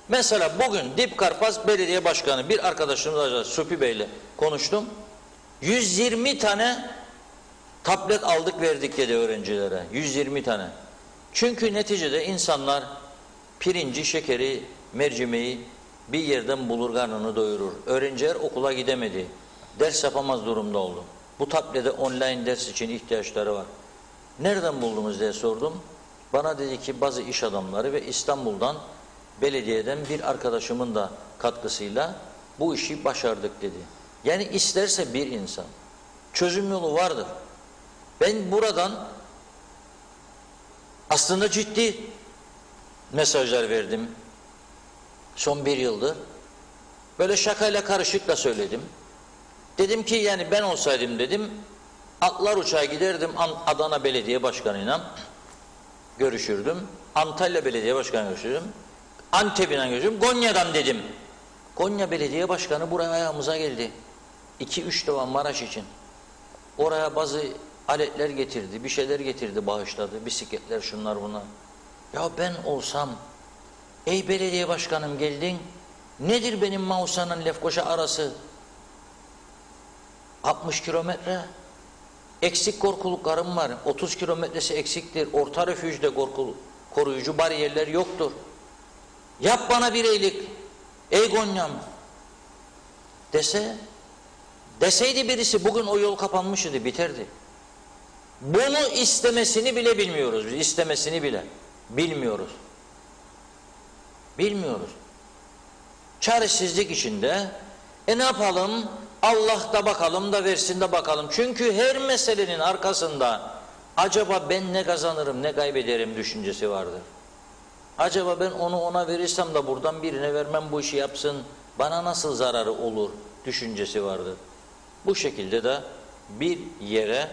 Mesela bugün Dipkarpaz Belediye Başkanı bir arkadaşımızla Supi Bey'le konuştum. 120 tane tablet aldık verdik dedi öğrencilere. 120 tane. Çünkü neticede insanlar pirinci, şekeri, mercimeği bir yerden bulur, karnını doyurur. Öğrenciler okula gidemedi. Ders yapamaz durumda oldu. Bu tablete online ders için ihtiyaçları var. Nereden buldunuz diye sordum. Bana dedi ki bazı iş adamları ve İstanbul'dan belediyeden bir arkadaşımın da katkısıyla bu işi başardık dedi. Yani isterse bir insan çözüm yolu vardır. Ben buradan aslında ciddi mesajlar verdim. Son bir yıldır. Böyle şakayla karışık da söyledim. Dedim ki yani ben olsaydım dedim atlar uçağa giderdim Adana Belediye Başkanı'yla görüşürdüm. Antalya Belediye Başkanı'yla görüşürdüm. Antep'den görüşürdüm. Konya'dan dedim. Konya Belediye Başkanı buraya ayağımıza geldi. 2-3 defa Maraş için. Oraya bazı aletler getirdi, bir şeyler getirdi, bağışladı. Bisikletler, şunlar bunlar. Ya ben olsam, ey belediye başkanım geldin, nedir benim Mausa'nın Lefkoşa arası? 60 kilometre. Eksik korkuluklarım var. 30 kilometresi eksiktir. Orta refüjde koruyucu bariyerler yoktur. Yap bana bir iyilik. Ey Konya'm deseydi birisi bugün o yol kapanmış idi, biterdi. Bunu istemesini bile bilmiyoruz. İstemesini bile bilmiyoruz. Bilmiyoruz. Çaresizlik içinde ne yapalım? Allah da bakalım da versin de bakalım. Çünkü her meselenin arkasında acaba ben ne kazanırım ne kaybederim düşüncesi vardır. Acaba ben onu ona verirsem de buradan birine vermem bu işi yapsın bana nasıl zararı olur düşüncesi vardır. Bu şekilde de bir yere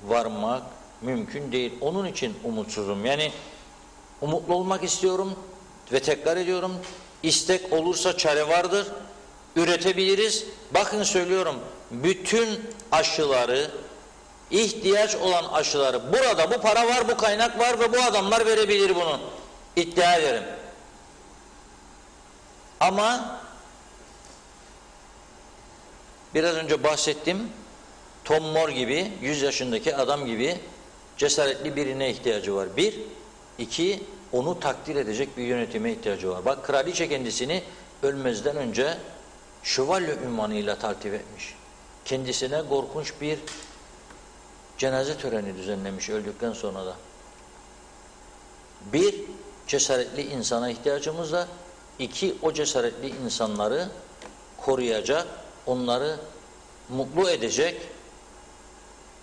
varmak mümkün değil. Onun için umutsuzum. Yani umutlu olmak istiyorum ve tekrar ediyorum. İstek olursa çare vardır. Üretebiliriz. Bakın söylüyorum. Bütün aşıları, ihtiyaç olan aşıları burada bu para var, bu kaynak var ve bu adamlar verebilir bunu. İddia ederim. Ama biraz önce bahsettim. Tom Moore gibi, 100 yaşındaki adam gibi cesaretli birine ihtiyacı var. Bir, iki, onu takdir edecek bir yönetime ihtiyacı var. Bak kraliçe kendisini ölmezden önce şövalye unvanıyla taltif etmiş. Kendisine korkunç bir cenaze töreni düzenlemiş öldükten sonra da. Bir, cesaretli insana ihtiyacımız var. İki, o cesaretli insanları koruyacak, onları mutlu edecek,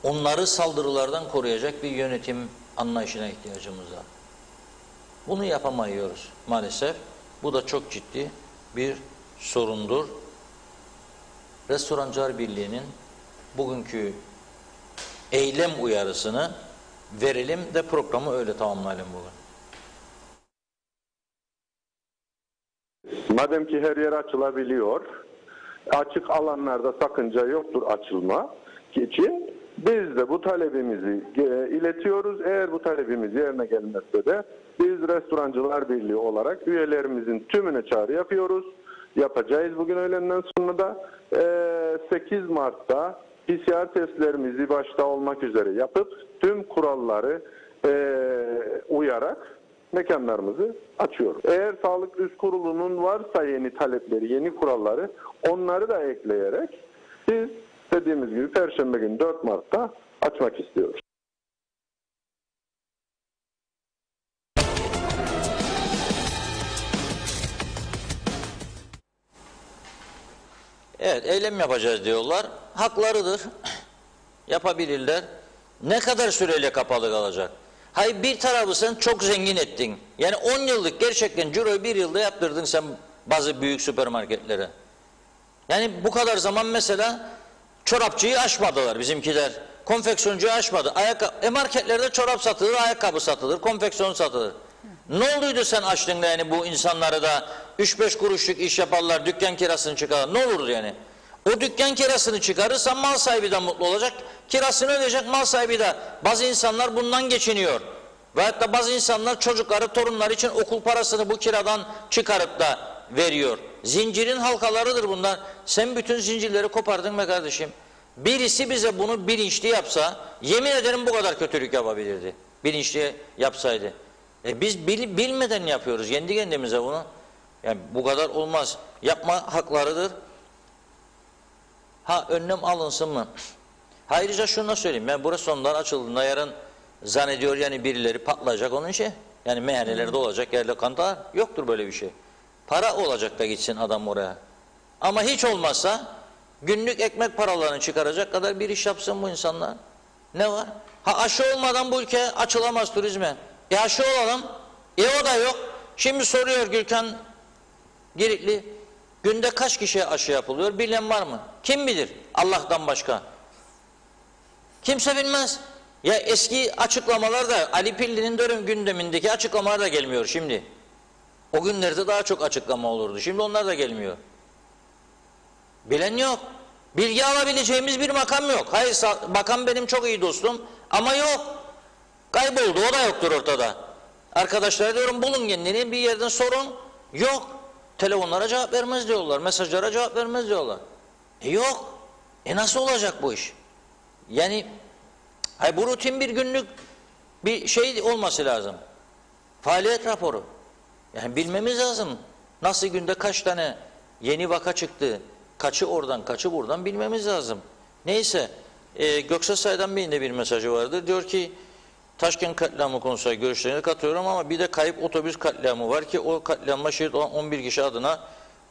onları saldırılardan koruyacak bir yönetim anlayışına ihtiyacımız var. Bunu yapamıyoruz maalesef. Bu da çok ciddi bir sorundur. Restorancılar Birliği'nin bugünkü eylem uyarısını verelim de programı öyle tamamlayalım bugün. Madem ki her yer açılabiliyor, Açık alanlarda sakınca yoktur açılma için. Biz de bu talebimizi iletiyoruz. Eğer bu talebimiz yerine gelmezse de biz Restorancılar Birliği olarak üyelerimizin tümüne çağrı yapıyoruz. Yapacağız bugün öğlenden sonra da 8 Mart'ta PCR testlerimizi başta olmak üzere yapıp tüm kuralları uyarak mekanlarımızı açıyoruz. Eğer Sağlık Üst Kurulu'nun varsa yeni talepleri, yeni kuralları onları da ekleyerek biz dediğimiz gibi Perşembe günü 4 Mart'ta açmak istiyoruz. Evet, eylem yapacağız diyorlar. Haklarıdır. Yapabilirler. Ne kadar süreyle kapalı kalacak? Hayır, bir tarafı sen çok zengin ettin. Yani 10 yıllık gerçekten ciroyu bir yılda yaptırdın sen bazı büyük süpermarketlere. Yani bu kadar zaman mesela çorapçıyı aşmadılar bizimkiler. Konfeksiyoncuyu aşmadı. Marketlerde çorap satılır, ayakkabı satılır, konfeksiyon satılır. Ne olduydu sen açtın da yani bu insanları da 3-5 kuruşluk iş yaparlar, dükkan kirasını çıkarır. Ne olur yani? O dükkan kirasını çıkarırsa mal sahibi de mutlu olacak, kirasını ödeyecek, mal sahibi de. Bazı insanlar bundan geçiniyor. Ve hatta bazı insanlar çocukları, torunları için okul parasını bu kiradan çıkarıp da veriyor. Zincirin halkalarıdır bunlar. Sen bütün zincirleri kopardın be kardeşim. Birisi bize bunu bilinçli yapsa, yemin ederim bu kadar kötülük yapabilirdi. Bilinçli yapsaydı. Biz bilmeden yapıyoruz kendi kendimize bunu. Yani bu kadar olmaz. Yapma haklarıdır. Ha, önlem alınsın mı? Ayrıca şunu da söyleyeyim. Ben burası sonlar açıldığında yarın zannediyor yani birileri patlayacak onun şey. Yani meyhanelerde olacak, yerde kantar. Yoktur böyle bir şey. Para olacak da gitsin adam oraya. Ama hiç olmazsa günlük ekmek paralarını çıkaracak kadar bir iş yapsın bu insanlar. Ne var? Ha, aşı olmadan bu ülke açılamaz turizme. Aşı olalım. O da yok. Şimdi soruyor Gülkan Girikli. Günde kaç kişiye aşı yapılıyor? Bilen var mı? Kim bilir? Allah'tan başka. Kimse bilmez. Ya eski açıklamalar da Ali Pilli'nin dönem gündemindeki açıklamalar da gelmiyor şimdi. O günlerde daha çok açıklama olurdu. Şimdi onlar da gelmiyor. Bilen yok. Bilgi alabileceğimiz bir makam yok. Hayır, bakan benim çok iyi dostum ama yok. Kayboldu, o da yoktur ortada. Arkadaşlara diyorum bulun kendini bir yerden sorun. Yok. Telefonlara cevap vermez diyorlar. Mesajlara cevap vermez diyorlar. Yok. Nasıl olacak bu iş? Yani bu rutin bir günlük bir şey olması lazım. Faaliyet raporu. Yani bilmemiz lazım. Nasıl günde kaç tane yeni vaka çıktı, kaçı oradan, kaçı buradan bilmemiz lazım. Neyse, Göksel Saydam Bey'in de bir mesajı vardı. Diyor ki, Taşkent katliamı konusunda görüşlerine katılıyorum ama bir de kayıp otobüs katliamı var ki o katliamda şehit olan 11 kişi adına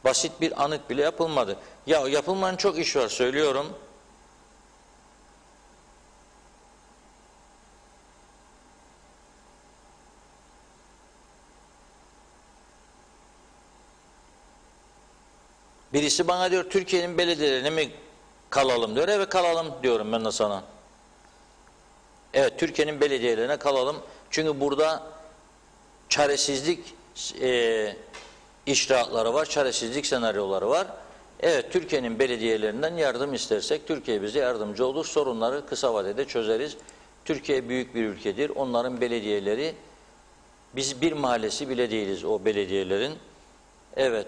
basit bir anıt bile yapılmadı. Ya yapılmayan çok iş var söylüyorum. Birisi bana diyor Türkiye'nin belediyelerine mi kalalım diyor. Evet kalalım diyorum ben de sana. Evet Türkiye'nin belediyelerine kalalım. Çünkü burada çaresizlik icraatları var, çaresizlik senaryoları var. Evet Türkiye'nin belediyelerinden yardım istersek Türkiye bize yardımcı olur. Sorunları kısa vadede çözeriz. Türkiye büyük bir ülkedir. Onların belediyeleri, biz bir mahallesi bile değiliz o belediyelerin. Evet,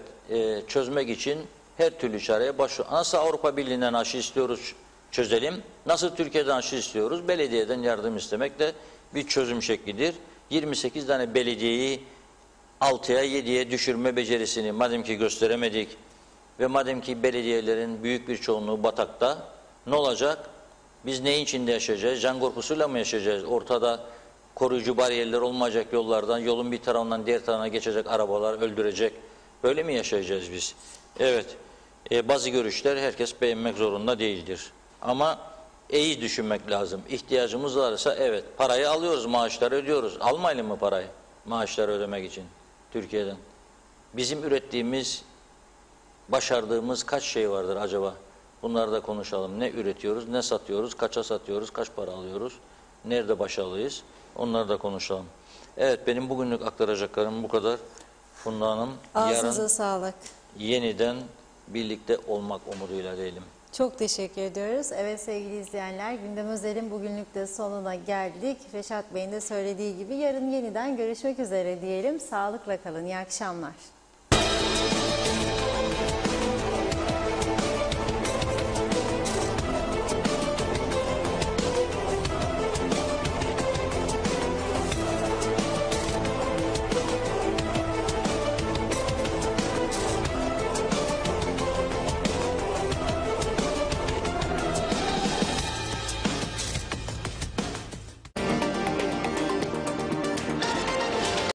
çözmek için her türlü çareye başvur. Nasıl Avrupa Birliği'nden aşı istiyoruz, çözelim. Nasıl Türkiye'den aşı istiyoruz? Belediyeden yardım istemek de bir çözüm şeklidir. 28 tane belediyeyi 6'ya 7'ye düşürme becerisini madem ki gösteremedik ve madem ki belediyelerin büyük bir çoğunluğu batakta, ne olacak? Biz neyin içinde yaşayacağız? Can korkusuyla mı yaşayacağız? Ortada koruyucu bariyerler olmayacak yollardan, yolun bir tarafından diğer tarafına geçecek arabalar öldürecek. Böyle mi yaşayacağız biz? Evet, bazı görüşler herkes beğenmek zorunda değildir. Ama iyi düşünmek lazım. İhtiyacımız varsa evet, parayı alıyoruz, maaşları ödüyoruz. Almayalım mı parayı? Maaşları ödemek için Türkiye'den. Bizim ürettiğimiz, başardığımız kaç şey vardır acaba? Bunları da konuşalım. Ne üretiyoruz, ne satıyoruz, kaça satıyoruz, kaç para alıyoruz, nerede başarılıyız? Onları da konuşalım. Evet, benim bugünlük aktaracaklarım bu kadar. Funda Hanım, ağzınıza yarın sağlık. Yeniden birlikte olmak umuduyla diyelim. Çok teşekkür ediyoruz. Evet sevgili izleyenler, Gündem Özel'in bugünlük de sonuna geldik. Reşat Bey'in de söylediği gibi yarın yeniden görüşmek üzere diyelim. Sağlıkla kalın. İyi akşamlar.